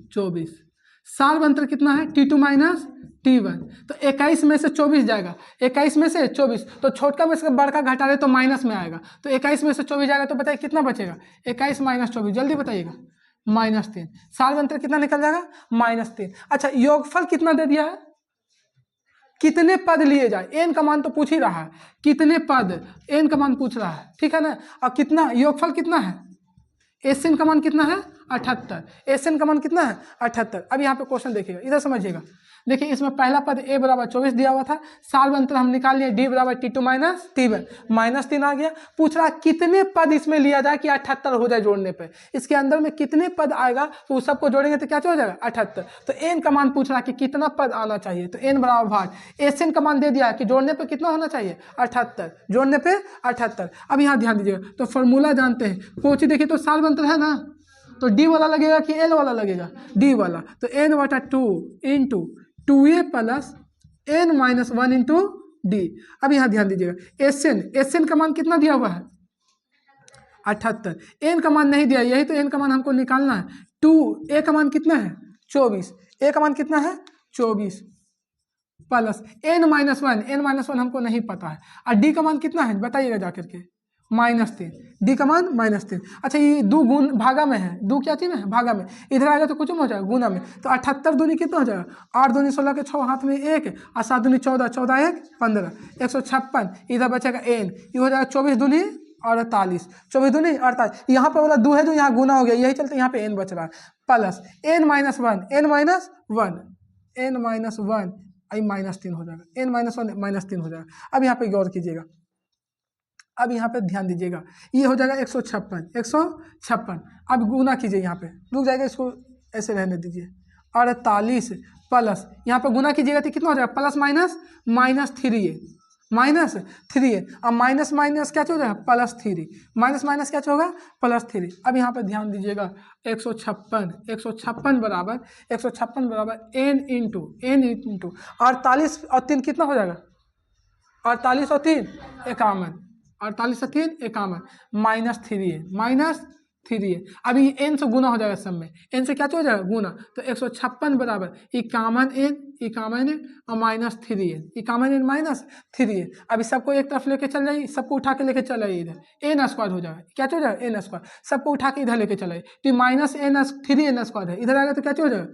24। सारवंतर कितना है? T2 minus T1। तो 21 में से 24 जाएगा, 21 में से 24, तो छोटका में से बड़का घटा रहे तो माइनस में आएगा। तो 21 में से 24 जाएगा तो बताइए कितना बचेगा? 21 - 24, जल्दी बताइएगा -3, सार्वंतर कितना निकल जाएगा -3। अच्छा योगफल कितना दे दिया है, कितने पद लिए जाए, एन का मान तो पूछ ही रहा है, कितने पद एन का मान पूछ रहा है, ठीक है ना। और कितना योगफल कितना है, एस एन का मान कितना है 78, एस एन का मान कितना है 78। अब यहाँ पे क्वेश्चन देखिएगा, इधर समझिएगा। देखिए इसमें पहला पद a बराबर 24 दिया हुआ था, सार्वंतर हम निकाल लिए d बराबर t2 माइनस t1, -3 आ गया। पूछ रहा कितने पद इसमें लिया जाए कि 78 हो जाए जोड़ने पे, इसके अंदर में कितने पद आएगा तो उस सबको जोड़ेंगे तो क्या हो जाएगा 78। तो n का मान पूछ रहा कि कितना पद आना चाहिए, तो n बराबर भाग एस एन का मान दे दिया कि जोड़ने पे कितना होना चाहिए 78, जोड़ने पे 78। अब यहाँ ध्यान दीजिएगा, तो फॉर्मूला जानते हैं, कोची देखिए तो सार्वंतर है ना, तो d वाला लगेगा कि l वाला लगेगा, d वाला, तो n/2 into 2a plus n minus 1 into D. अब यहाँ ध्यान दीजिएगा, एस एन का मान कितना दिया हुआ है 78, एन का मान नहीं दिया, यही तो एन का मान हमको निकालना है। 2a का मान कितना है 24, ए का मान कितना है 24 प्लस n-1, n-1 हमको नहीं पता है, और डी का मान कितना है बताइएगा जाकर के -3, डी का मान -3। अच्छा ये दो गुण भागा में है, दो क्या चीज है भागा में, इधर आएगा तो कुछ में हो जाएगा गुना में, तो 78 दूनी कितना हो जाएगा 8 दूनी 16 के 6 हाथ में 1 और 7 दूनी 14, 14 1 15, 156। इधर बचेगा n, ये हो जाएगा 24 दूनी 48, 24 दूनी 48, यहाँ पे वाला 2 है जो यहाँ गुना हो गया, यही चलते यहाँ पे n बच रहा है, प्लस n-1, n-1 आई -3 हो जाएगा, n-1 -3 हो जाएगा। अब यहाँ पे गौर कीजिएगा, अब यहाँ पे ध्यान दीजिएगा, ये हो जाएगा 156। अब गुना कीजिए, यहाँ पे रुक जाएगा, इसको ऐसे रहने दीजिए, 48 प्लस यहाँ पे गुना कीजिएगा तो कितना हो जाएगा प्लस -3a अब माइनस माइनस क्या हो जाएगा +3, माइनस क्या होगा +3। अब यहाँ पे ध्यान दीजिएगा 156 बराबर n इंटू 48 और 3 कितना हो जाएगा 48 और 3 51, 48 और 3 51 -3a। अभी n से गुना हो जाएगा सब में, n से क्या हो जाएगा गुना, तो 156 बराबर 51n और -3a। अभी सबको एक तरफ लेके चल जाइए, सबको उठा के लेके चल आइए इधर, n² हो जाएगा, क्या हो जाएगा n², सबको उठा के इधर लेके चलाइए, तो -3n² है, इधर आएगा तो क्या हो जाएगा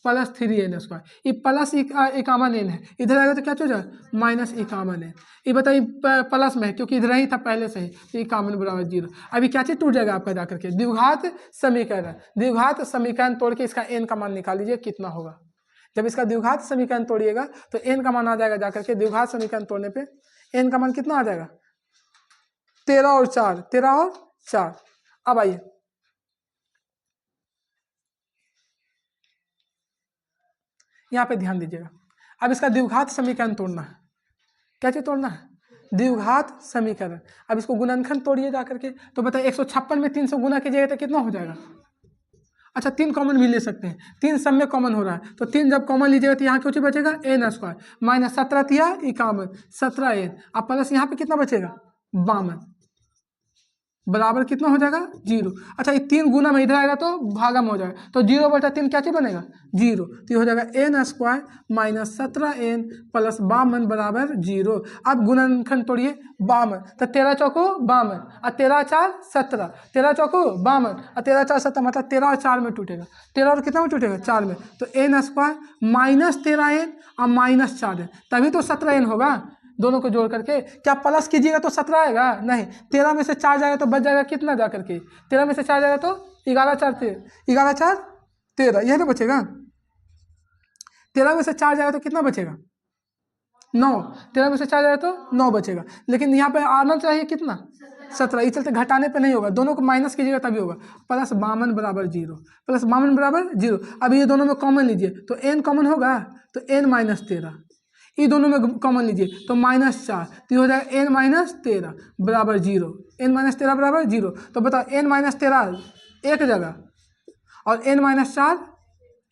+3n², ये प्लस 51n है, इधर आएगा तो क्या हो जाएगा -51n। ये बताइए प्लस में है क्योंकि इधर ही था पहले से ही, तो 51 बराबर 0। अभी क्या चीज टूट जाएगा आपका जाकर के द्विघात समीकरण तोड़ के इसका n का मान निकाल लीजिए कितना होगा। जब इसका द्विघात समीकरण तोड़िएगा तो n का मान आ जाएगा जाकर के, द्विघात समीकरण तोड़ने पे n का मान कितना आ जाएगा 13 और 4। अब आइए यहाँ पे ध्यान दीजिएगा, अब इसका द्विघात समीकरण तोड़ना है, क्या चीज तोड़ना है द्विघात समीकरण। अब इसको गुणनखंड तोड़िए जाकर के, तो बताइए 156 में 3 से गुना कीजिएगा तो कितना हो जाएगा। अच्छा 3 कॉमन भी ले सकते हैं, 3 सब में कॉमन हो रहा है, तो 3 जब कॉमन लीजिएगा तो यहाँ कुछ बचेगा n² माइनस 17 तिया 51 17n, अब प्लस यहाँ पे कितना बचेगा 52 बराबर कितना हो जाएगा 0। अच्छा ये 3 गुना में इधर आएगा तो भागा में हो जाएगा, तो 0/3 क्या चीज बनेगा 0, तो ये हो जाएगा n² माइनस 17n प्लस 52 बराबर 0। अब गुणनखंड तोड़िए 52, तो 13 चौको 52 और 13 4 17, 13 चौको 52 और 13 4 17, मतलब 13 और 4 में टूटेगा, 13 और कितना में टूटेगा 4 में, तो n² माइनस 13n और माइनस 4n, तभी तो 17n होगा। दोनों को जोड़ करके क्या प्लस कीजिएगा तो 17 आएगा नहीं, 13 में से 4 जाएगा तो बच जाएगा कितना जाकर के 13 में से 4 जाएगा तो 11 4 13, यही तो बचेगा। 13 में से 4 जाएगा तो कितना बचेगा 9, 13 में से 4 जाएगा तो 9 बचेगा, लेकिन यहाँ पे आना चाहिए कितना 17, इस चलते घटाने पे नहीं होगा, दोनों को माइनस कीजिएगा तभी होगा। प्लस 52 बराबर 0, अब ये दोनों में कॉमन लीजिए तो n कॉमन होगा, तो n -13, ये दोनों में कॉमन लीजिए तो -4, तो ये हो जाएगा n-13 बराबर 0, n-13 बराबर 0। तो बताओ n-13 एक जगह और n-4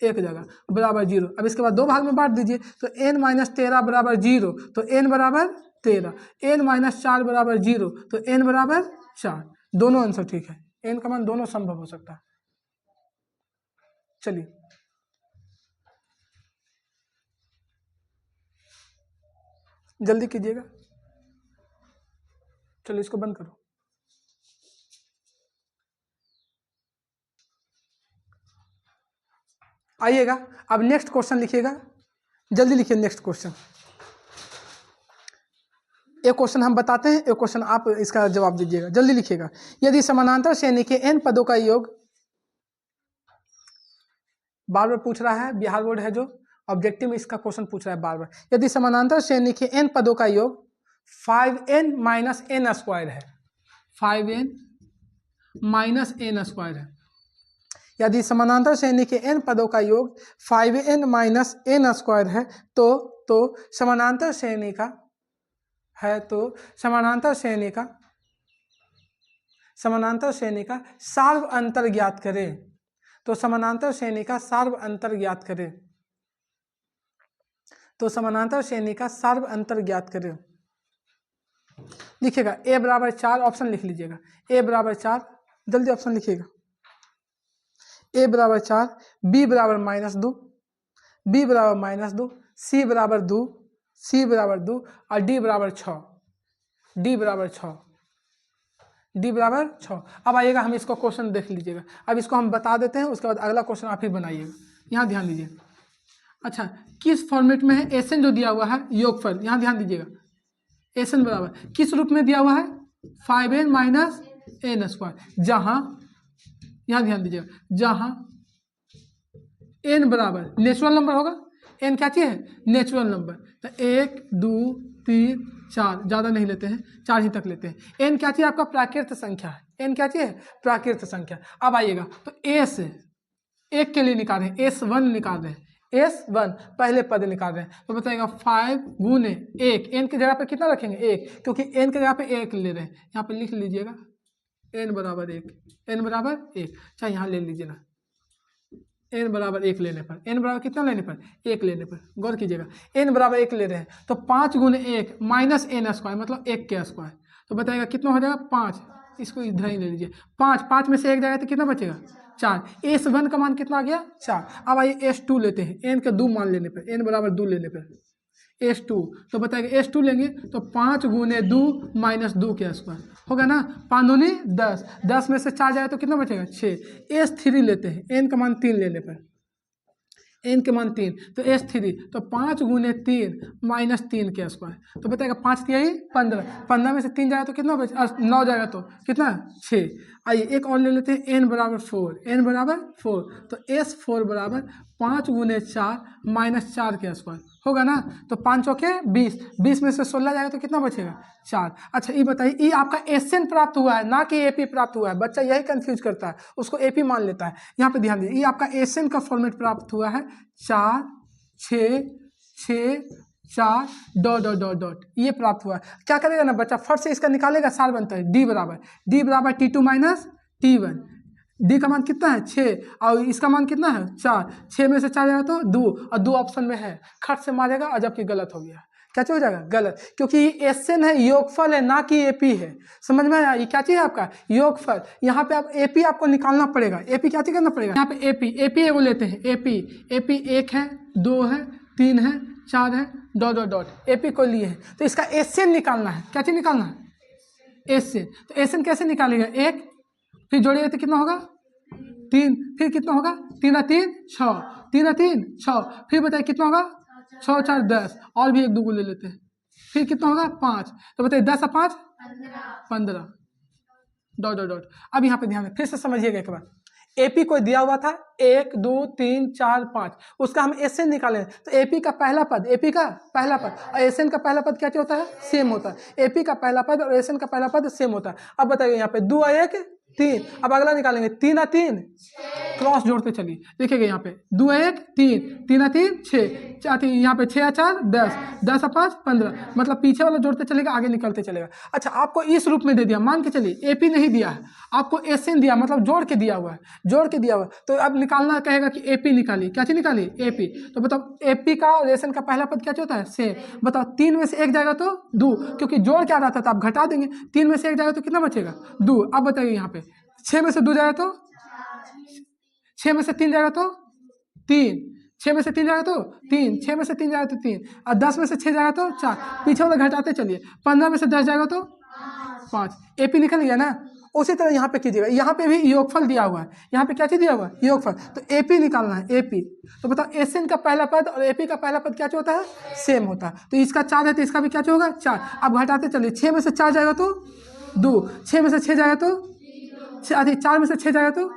एक जगह बराबर 0। अब इसके बाद 2 भाग में बांट दीजिए, तो n-13 बराबर 0, तो n बराबर 13, n-4 बराबर 0, तो n बराबर 4। दोनों आंसर ठीक है, n का मान दोनों संभव हो सकता है। चलिए जल्दी कीजिएगा, चलो इसको बंद करो। आइएगा अब नेक्स्ट क्वेश्चन लिखिएगा, जल्दी लिखिए नेक्स्ट क्वेश्चन। एक क्वेश्चन हम बताते हैं, एक क्वेश्चन आप इसका जवाब दीजिएगा, जल्दी लिखिएगा। यदि समानांतर श्रेणी के n पदों का योग, बार बार पूछ रहा है, बिहार बोर्ड है जो ऑब्जेक्टिव में इसका क्वेश्चन पूछ रहा है बार बार। यदि समानांतर श्रेणी के n पदों का योग 5n माइनस n स्क्वायर है, 5n माइनस n स्क्वायर है। यदि समानांतर श्रेणी के n पदों का योग 5n माइनस n स्क्वायर है तो समानांतर श्रेणी का है, तो समानांतर श्रेणी का सार्व अंतर ज्ञात करें। तो समानांतर श्रेणी का सार्व अंतर ज्ञात करें, तो समानांतर श्रेणी का सार्व अंतर ज्ञात करें। लिखिएगा a बराबर 4, ऑप्शन लिख लीजिएगा a बराबर 4, जल्दी ऑप्शन लिखिएगा। a बराबर 4, b बराबर -2, b बराबर -2, c बराबर 2, c बराबर 2 और d बराबर 6, d बराबर 6, d बराबर 6। अब आइएगा हम इसको क्वेश्चन देख लीजिएगा। अब इसको हम बता देते हैं, उसके बाद अगला क्वेश्चन आप ही बनाइएगा। यहाँ ध्यान दीजिए। अच्छा, किस फॉर्मेट में है एसएन जो दिया हुआ है योगफल, यहाँ ध्यान दीजिएगा। एसएन बराबर किस रूप में दिया हुआ है 5n माइनस n स्क्वायर, जहाँ यहाँ ध्यान दीजिएगा, जहाँ n बराबर नेचुरल नंबर होगा। n क्या चीज़ है? Natural number. तो 1 2 3 4, ज़्यादा नहीं लेते हैं, 4 ही तक लेते हैं। n क्या चीज़ आपका प्राकृत संख्या है, n क्या चीज़ है? प्राकृत संख्या। अब आइएगा तो s एक के लिए निकाल रहे हैं, s1 निकाल रहे हैं, s1 पहले पद निकाल रहे हैं। तो बताइएगा 5 गुने 1, n की जगह पे कितना रखेंगे 1, क्योंकि n की जगह पे 1 ले रहे हैं। यहाँ पे लिख लीजिएगा n बराबर 1, n बराबर 1, चाहे यहाँ ले लीजिएगा n बराबर 1 लेने पर, n बराबर कितना लेने पर 1 लेने पर, गौर कीजिएगा n बराबर 1 ले रहे हैं। तो 5 गुने 1 माइनस n स्क्वायर मतलब 1 के स्क्वायर। तो बताइएगा कितना हो जाएगा 5, इसको इधर ही ले लीजिए। 5 में से 1 जाएगा तो कितना बचेगा 4। s1 का मान कितना आ गया 4। अब आइए s2 लेते हैं, n का 2 मान लेने पर, n बराबर 2 लेने पर s2। तो बताइएगा s2 लेंगे तो 5 गुने 2 माइनस 2 के स्क्वायर होगा ना, 5 दूनी 10, 10 में से 4 जाए तो कितना बचेगा 6। s3 लेते हैं, n का मान 3 लेने पर, n के मान 3, तो s3 तो 5 गुने 3 माइनस 3 के स्क्वायर। तो बताएगा 5 3 15, 15 में से 3 जाएगा तो कितना बचे 9 जाएगा तो कितना 6। आइए एक और ले लेते हैं, n बराबर 4, n बराबर 4, तो s4 बराबर 5 गुने 4 माइनस 4 के स्क्वायर होगा ना। तो 5 चौके 20, 20 में से 16 जाएगा तो कितना बचेगा 4। अच्छा ये बताइए, ये आपका एसएन प्राप्त हुआ है ना कि एपी प्राप्त हुआ है, बच्चा यही कंफ्यूज करता है, उसको एपी मान लेता है। यहाँ पे ध्यान दीजिए, ये आपका एसएन का फॉर्मेट प्राप्त हुआ है 4 6 6 4 डॉट, ये प्राप्त हुआ है। क्या करेगा ना बच्चा, फट से इसका निकालेगा सार बनता है d बराबर t2 माइनस t1। d का मान कितना है 6 और इसका मान कितना है 4, 6 में से 4 जाएगा तो 2 और 2 ऑप्शन में है, खट से मारेगा और जबकि गलत हो गया। क्या हो जाएगा गलत, क्योंकि ये एसएन है, योगफल है ना कि एपी है। समझ में आया, ये क्या चीज़ है आपका योगफल। यहाँ पे आप एपी आपको निकालना पड़ेगा, एपी क्या चीज़ करना पड़ेगा। यहाँ पे एपी एगो लेते हैं, एपी 1 है 2 है 3 है 4 है डॉट एपी को लिए है। तो इसका एसएन निकालना है, क्या चीज़ निकालना है एसएन। तो एसएन कैसे निकालेगा, 1 फिर जोड़िएगा तो कितना होगा 3, फिर कितना होगा 3 3 6, 3 3 6, फिर बताइए कितना होगा 6 4 10, और भी 1 2 ले लेते हैं, फिर कितना होगा 5। तो बताइए 10 और 5 15 डॉट। अब यहाँ पे ध्यान फिर से समझिएगा एक बार, एपी को दिया हुआ था 1 2 3 4 5, उसका हम एसएन निकाले तो एपी का पहला पद और एसएन का पहला पद क्या होता है सेम होता है। एपी का पहला पद और एसएन का पहला पद सेम होता है। अब बताइए यहाँ पे 2 और 1 3, अब अगला निकालेंगे 3 और 3 क्रॉस जोड़ते चलिए, देखिएगा यहाँ पे 2 और 1 3, 3 और 3 6, 4 यहाँ पे 6 और 4 10, 10 और 5 15, मतलब पीछे वाला जोड़ते चलेगा आगे निकलते चलेगा। अच्छा आपको इस रूप में दे दिया, मान के चलिए एपी नहीं दिया है आपको, एसएन दिया मतलब जोड़ के दिया हुआ है, तो अब निकालना कहेगा कि एपी निकालिए, क्या चीज निकालिए एपी। तो बताओ एपी का और एसएन का पहला पद क्या होता है सेम। बताओ 3 में से 1 जाएगा तो 2, क्योंकि जोड़ क्या रहा था तो आप घटा देंगे, 3 में से 1 जाएगा तो कितना बचेगा 2। अब बताइए यहाँ पे 6 में से 2 जाएगा तो 6 में से 3 जाएगा तो 3, 6 में से 3 जाएगा तो 3, 6 में से 3 जाएगा तो 3, और 10 में से 6 जाएगा तो 4, पीछे वाला घटाते चलिए, 15 में से 10 जाएगा तो 5, एपी निकल गया ना। उसी तरह यहाँ पे कीजिएगा, यहाँ पे भी योगफल दिया हुआ है, यहाँ पे क्या चीज़ दिया हुआ है, योगफल। तो AP निकालना है, AP। तो बताओ SN का पहला पद और AP का पहला पद क्या होता है, सेम होता है। तो इसका 4 है तो इसका भी क्या होगा, 4। अब घटाते चलिए, 6 में से 4 जाएगा तो 2, 6 में से 6 जाएगा तो 4 में से 6 जाएगा तो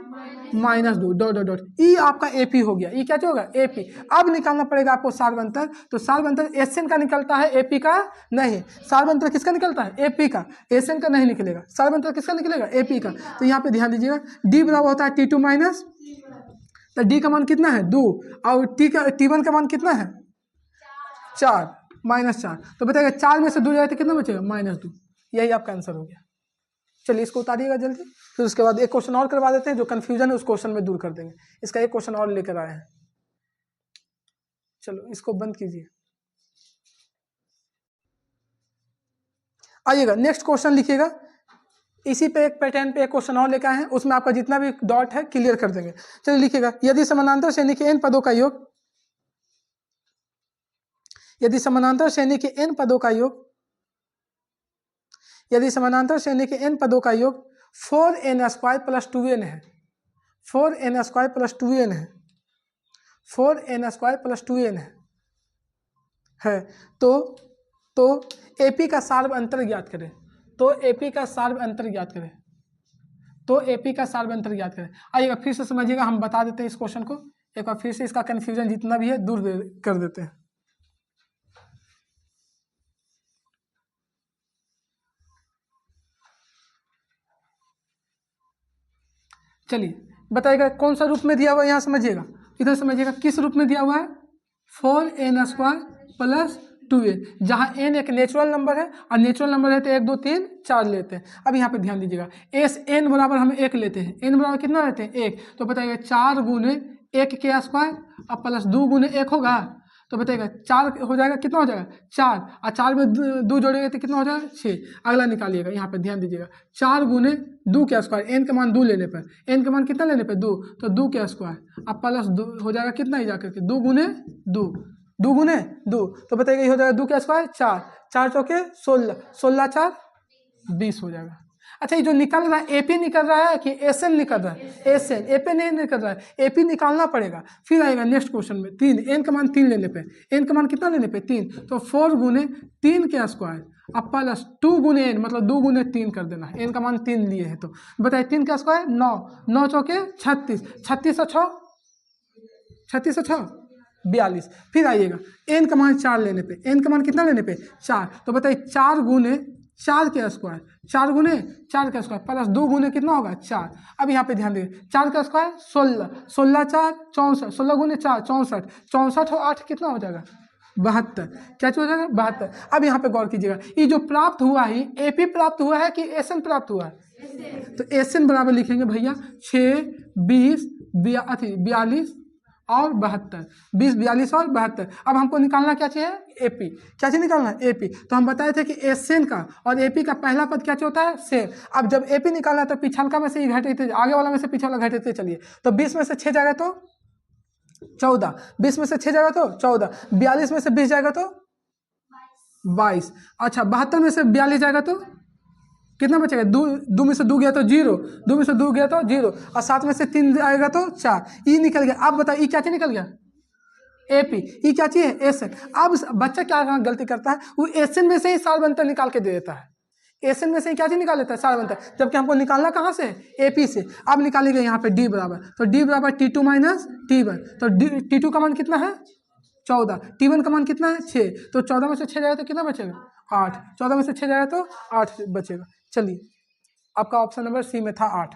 -2 डॉट डॉट डॉट। ई आपका AP हो गया, ई क्या होगा, AP। अब निकालना पड़ेगा आपको सार्वंतर। तो सार्वंतर SN का निकलता है, AP का नहीं। सार्वंतर किसका निकलता है, AP का, SN का नहीं निकलेगा। सार्वंतर किसका निकलेगा, AP का। तो यहाँ पे ध्यान दीजिएगा, D बराबर होता है T2 माइनस, तो D का मान कितना है 2, और T1 का मान कितना है 4, -4। तो बताइएगा 4 में से 2 जाए तो कितना बचेगा, -2। यही आपका आंसर हो गया। चलिए इसको उतारिएगा जल्दी, फिर उसके बाद एक क्वेश्चन और करवा देते हैं, जो कंफ्यूजन है उस क्वेश्चन में दूर कर देंगे। इसका एक क्वेश्चन और लेकर आए हैं। चलो इसको बंद कीजिए, आइएगा नेक्स्ट क्वेश्चन लिखिएगा। इसी पे एक पैटर्न पे एक क्वेश्चन और लेकर आए हैं, उसमें आपका जितना भी डॉट है क्लियर कर देंगे। चलिए लिखिएगा, यदि समानांतर श्रेणी के n पदों का योग, यदि समानांतर श्रेणी के n पदों का योग, यदि समानांतर श्रेणी के n पदों का योग 4n² + 2n है, 4n² + 2n है, 4n² + 2n है, तो AP का सार्व अंतर ज्ञात करें। तो AP का सार्व अंतर ज्ञात करें, तो AP का सार्व अंतर ज्ञात करें। आइएगा फिर से समझिएगा, हम बता देते हैं इस क्वेश्चन को एक बार फिर से, इसका कंफ्यूजन जितना भी है दूर कर देते हैं। चलिए बताइएगा कौन सा रूप में दिया हुआ है, यहाँ समझिएगा, इधर समझिएगा किस रूप में दिया हुआ है, 4n² + 2n, जहाँ n एक नेचुरल नंबर है, और नेचुरल नंबर है तो 1 2 3 4 लेते हैं। अब यहाँ पे ध्यान दीजिएगा, n बराबर हम 1 लेते हैं, n बराबर कितना लेते हैं 1। तो बताइएगा 4 × 1 के स्क्वायर और +2 × 1 होगा, तो बताइएगा 4 हो जाएगा, कितना हो जाएगा 4, और 4 में 2 जोड़ेंगे तो कितना हो जाएगा 6। अगला निकालिएगा, यहाँ पे ध्यान दीजिएगा, 4 × 2 के स्क्वायर, n का मान 2 लेने पर, n का मान कितना लेने पर 2, तो 2 के स्क्वायर अब +2 हो जाएगा कितना ही जाकर के 2 × 2, 2 × 2, तो बताइएगा ये हो जाएगा 2 के स्क्वायर 4, 4 चौके 16, 16 4 20 हो जाएगा। अच्छा ये जो निकल रहा है AP निकल रहा है कि SN निकल रहा है, SN, AP नहीं निकल रहा है, AP निकालना पड़ेगा। फिर आएगा नेक्स्ट क्वेश्चन में 3, n का मान 3 लेने पे, n का मान कितना लेने पे 3, तो 4 × 3 के स्क्वायर अब +2 × n, मतलब 2 × 3 कर देना, n का मान 3 लिए है। तो बताइए 3 का स्क्वायर 9, 9 चौके 36, 36 और 6, 36 और 6 42। फिर आइएगा n का मान 4 लेने पे, n का मान कितना लेने पे 4, तो बताइए 4 × 4 के स्क्वायर, 4 × 4 के स्क्वायर +2 × कितना होगा 4। अब यहाँ पे ध्यान दीजिए, 4 का स्क्वायर 16, 16 4 64, 16 × 4 64, 64 और 8 कितना हो जाएगा 72, क्या हो जाएगा 72। अब यहाँ पे गौर कीजिएगा, ये जो प्राप्त हुआ है AP प्राप्त हुआ है कि SN प्राप्त हुआ है, तो SN बराबर लिखेंगे भैया 6 20 42 और 72, 20 42 और 72। अब हमको निकालना क्या चाहिए AP, क्या चाहिए निकालना है AP। तो हम बताए थे कि SN का और AP का पहला पद क्या होता है सेम। अब जब AP निकालना है तो पिछलका में से ही घटाते, आगे वाला में से पिछला घटाते चलिए। तो 20 में से 6 जाएगा तो 14, 20 में से 6 जाएगा तो 14, 42 में से 20 जाएगा तो 22, अच्छा 72 में से 42 जाएगा तो कितना बचेगा, 2 में से 2 गया तो 0, 2 में से 2 गया तो 0, और 7 में से 3 आएगा तो 4, ई निकल गया। अब बताइए क्या चीज निकल गया AP, ई क्या चीज है SN। अब बच्चा क्या गलती करता है, वो SN में से ही सार्वंतर निकाल के दे देता है, SN में से ही क्या चीज निकाल लेता है सार्वंतर, जबकि हमको निकालना कहाँ से AP से। अब निकालेंगे यहाँ पे D बराबर, तो D बराबर T2 - T1, तो T2 का मान कितना है 14, T1 का मान कितना है 6, तो 14 में से 6 जाएगा तो कितना बचेगा 8, 14 में से 6 जाएगा तो 8 बचेगा। चलिए आपका ऑप्शन नंबर सी में था 8,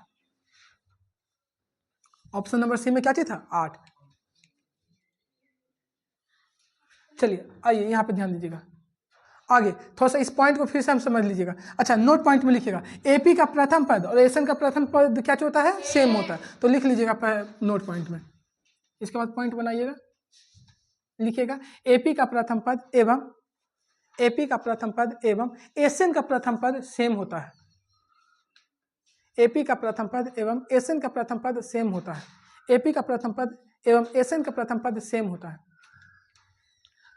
ऑप्शन नंबर सी में क्या चीज था 8। चलिए आइए यहाँ पे ध्यान दीजिएगा, आगे थोड़ा सा इस पॉइंट को फिर से हम समझ लीजिएगा। अच्छा नोट पॉइंट में लिखिएगा, AP का प्रथम पद और SN का प्रथम पद क्या होता है सेम होता है, तो लिख लीजिएगा नोट पॉइंट में। इसके बाद पॉइंट बनाइएगा, लिखिएगा AP का प्रथम पद एवं AP का प्रथम पद एवं SN का प्रथम पद सेम होता है, AP का प्रथम पद एवं SN का प्रथम पद सेम होता है, AP का प्रथम पद एवं SN का प्रथम पद सेम होता है।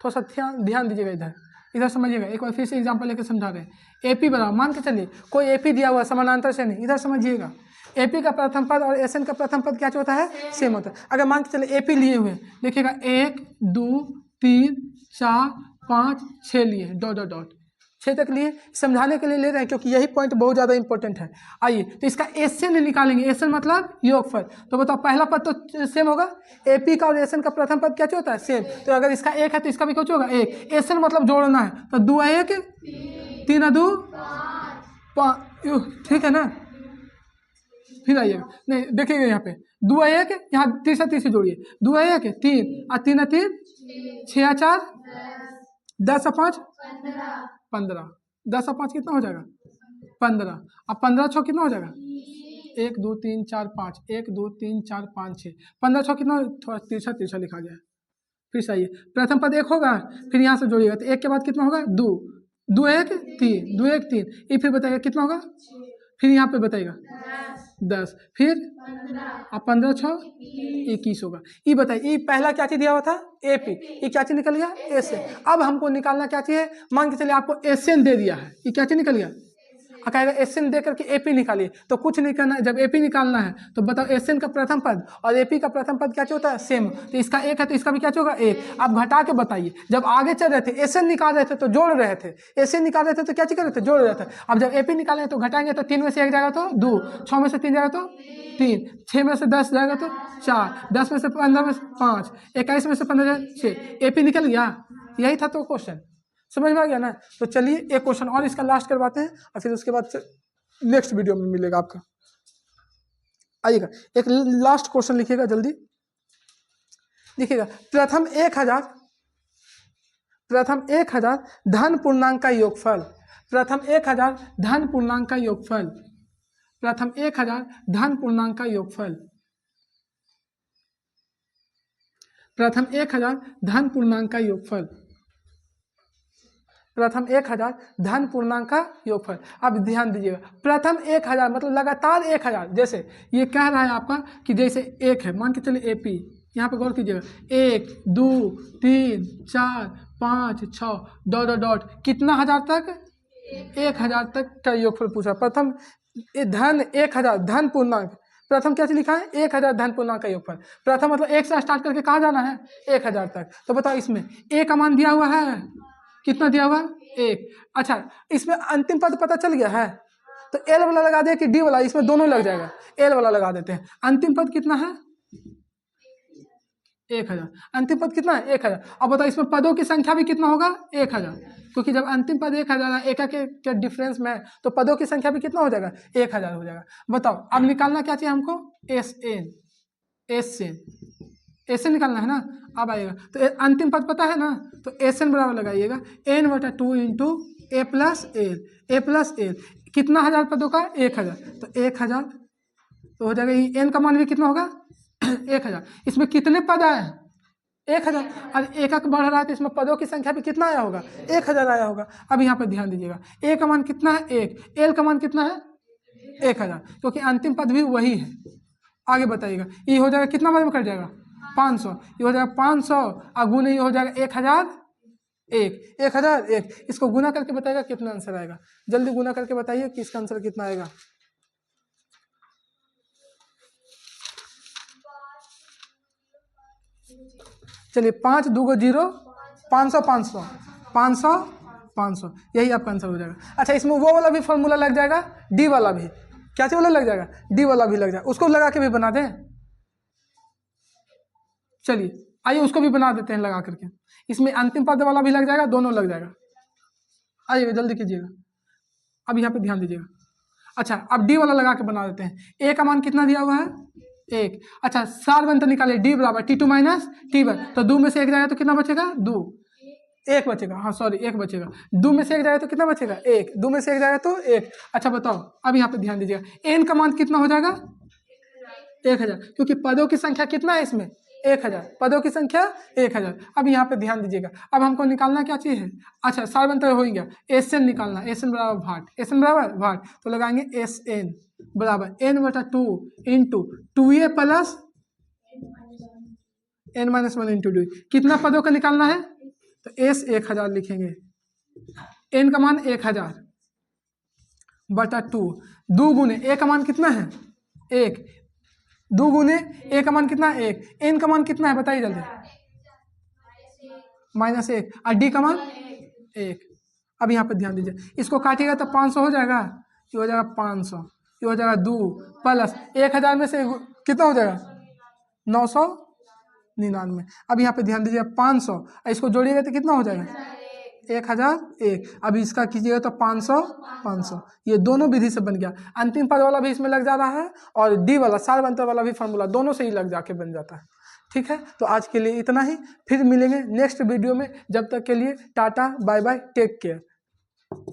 थोड़ा सा ध्यान दीजिएगा, इधर समझिएगा, एक बार फिर से एग्जांपल लेकर समझा रहे हैं। एपी बराबर, मान के चलिए कोई एपी दिया हुआ है समानांतर से नहीं, इधर समझिएगा एपी का प्रथम पद और एसएन का प्रथम पद क्या होता है, सेम होता है। अगर मान के चलिए एपी लिए हुए देखिएगा 1 2 3 4 5 6 लिए डॉट डॉट डॉट 6 तक लिए, समझाने के लिए ले रहे हैं क्योंकि यही पॉइंट बहुत ज़्यादा इंपॉर्टेंट है। आइए तो इसका एसएन निकालेंगे, एसएन मतलब योगफल। तो बताओ पहला पद तो सेम होगा, एपी का और एसएन का प्रथम पद क्या होता है, सेम। तो अगर इसका 1 है तो इसका भी कुछ होगा 1। एसएन मतलब जोड़ना है, तो 2 1 3 2 5, ठीक है ना। फिर आइएगा, नहीं देखिएगा यहाँ पे 2 1, यहाँ तीसरा तीसरी जोड़िए, 2 1 3 और 3 3 6 4 10 5 15, 10 और 5 कितना हो जाएगा 15, अब 15 6 कितना हो जाएगा 1 2 3 4 5, 1 2 3 4 5 6, 15 6 कितना, थोड़ा तिरछा तिरछा लिखा गया है। फिर सही है, प्रथम पद 1 होगा, फिर यहाँ से जोड़िएगा तो 1 के बाद कितना होगा 2 2 1 3 2 1 3, ये फिर बताइएगा कितना होगा, फिर यहाँ पे बताइएगा 10, फिर अब 15 6 21 होगा। ये बताइए ये पहला क्या चीज दिया हुआ था एपी, ये क्या चीज निकल गया एसएन। अब हमको निकालना क्या चाहिए, मान के चलिए आपको एसएन दे दिया है, ये क्या चीज निकल गया, कहेगा एसएन दे करके एपी निकालिए, तो कुछ नहीं करना है। जब एपी निकालना है तो बताओ एसएन का प्रथम पद और एपी का प्रथम पद क्या होता है सेम, तो इसका 1 है तो इसका भी क्या होगा 1। अब घटा के बताइए, जब आगे चल रहे थे एसएन निकाल रहे थे तो जोड़ रहे थे, एसएन निकाल रहे थे तो क्या कर रहे थे जोड़ रहे थे। अब जब एपी निकालेंगे तो घटाएंगे तो 3 में से 1 जाएगा तो 2, 6 में से 3 जाएगा तो 3, 6 में से 10 जाएगा तो 4, 10 में से 15 में 5, 21 में से 15 6, एपी निकल गया। यही था तो क्वेश्चन, समझ में आ गया ना। तो चलिए एक क्वेश्चन और इसका लास्ट करवाते हैं और फिर उसके बाद नेक्स्ट वीडियो में मिलेगा आपका। आइएगा एक लास्ट क्वेश्चन लिखिएगा जल्दी, लिखिएगा प्रथम 1000 धन पूर्णांक का योगफल, प्रथम 1000 धन पूर्णांक का योगफल, प्रथम 1000 धन पूर्णांक का योगफल, प्रथम 1000 धन पूर्णांक का योगफल, प्रथम 1000 धन पूर्णांक का योगफल। अब ध्यान दीजिएगा प्रथम 1000 मतलब लगातार 1000, जैसे ये कह रहा है आपका कि जैसे 1 है, मान के चलिए एपी, यहाँ पे गौर कीजिएगा 1 2 3 4 5 6 डॉट डॉट डॉट कितना हजार तक 1000 तक का योगफल पूछा। प्रथम धन 1000 धन पूर्णांक, प्रथम क्या लिखा है 1000 धन पूर्णांक का योगफल। प्रथम मतलब 1 से स्टार्ट करके कहाँ जाना है 1000 तक। तो बताओ इसमें ए का मान दिया हुआ है, कितना दिया हुआ 1। अच्छा इसमें अंतिम पद पता चल गया है, तो एल वाला लगा दे कि डी वाला, इसमें दोनों लग जाएगा, एल वाला लगा देते हैं। अंतिम पद कितना है 1000, अंतिम पद कितना है 1000। अब बताओ इसमें पदों की संख्या भी कितना होगा 1000, क्योंकि जब अंतिम पद 1000 एक के डिफरेंस में है तो पदों की संख्या भी कितना हो जाएगा 1000 हो जाएगा। बताओ अब निकालना क्या चाहिए हमको एस एन निकालना है ना। अब आएगा तो अंतिम पद पता है ना, तो एस एन बराबर लगाइएगा n/2 इंटू ए प्लस एल, कितना हजार पदों का 1000, तो 1000 तो हो जाएगा ये एन का मान भी कितना होगा 1000। इसमें कितने पद आए 1000, और एक बढ़ रहा है तो इसमें पदों की संख्या भी कितना आया होगा 1000 आया होगा। अब यहाँ पर ध्यान दीजिएगा ए का मान कितना है 1, एल का मान कितना है 1000, क्योंकि अंतिम पद भी वही है। आगे बताइएगा ये हो जाएगा कितना बार में कट जाएगा 500, ये हो जाएगा 500 और गुना ये हो जाएगा 1001। इसको गुना करके बताइएगा कितना आंसर आएगा, जल्दी गुना करके बताइए कि इसका आंसर कितना आएगा। चलिए 5 2 0 500 500 500 500, यही आपका आंसर हो जाएगा। अच्छा इसमें वो वाला भी फॉर्मूला लग जाएगा, डी वाला भी, क्या वाला लग जाएगा डी वाला भी लग जाएगा, उसको लगा के भी बना दें। चलिए आइए उसको भी बना देते हैं लगा करके, इसमें अंतिम पद वाला भी लग जाएगा, दोनों लग जाएगा। आइएगा जल्दी कीजिएगा, अब यहाँ पे ध्यान दीजिएगा। अच्छा अब डी वाला लगा के बना देते हैं। ए का मान कितना दिया हुआ है 1। अच्छा सार बनता निकाले डी बराबर T2 माइनस T1, तो 2 में से 1 जाएगा तो कितना बचेगा 2, 1 बचेगा, हाँ सॉरी 1 बचेगा। 2 में से 1 जाएगा तो कितना बचेगा 1, 2 में से 1 जाएगा तो 1। अच्छा बताओ अब यहाँ पे ध्यान दीजिएगा एन का मान कितना हो जाएगा 1000, क्योंकि पदों की संख्या कितना है इसमें 1000, पदों की संख्या 1000। अब यहाँ पे ध्यान दीजिएगा, अब हमको निकालना क्या चीज़ है। अच्छा सार बनता हो गया, एस एन निकालना, एस एन बराबर भाट, एस एन बराबर भाट, तो लगाएंगे एस एन बराबर n/2 into 2a plus n-1 into 2। कितना पदों का निकालना है, तो एस 1000 लिखेंगे, n का मान 1000 बटा 2, 2 गुने a का मान कितना है 1, 2 गुने a का मान कितना है 1, n का मान कितना है बताइए जल्दी, -1 और d का मान 1। अब यहाँ पे ध्यान दीजिए, इसको काटिएगा तो 500 हो जाएगा, ये हो जाएगा 500, ये हो जाएगा 2 प्लस 1000 में से कितना हो जाएगा 999। अब यहाँ पे ध्यान दीजिए 500, इसको जोड़िएगा तो कितना हो जाएगा 1001। अब इसका कीजिएगा तो 500 500, ये दोनों विधि से बन गया। अंतिम पद वाला भी इसमें लग जा रहा है और डी वाला सारवंतर वाला भी फार्मूला दोनों से ही लग जाके बन जाता है। ठीक है, तो आज के लिए इतना ही, फिर मिलेंगे नेक्स्ट वीडियो में। जब तक के लिए टाटा बाय बाय, टेक केयर।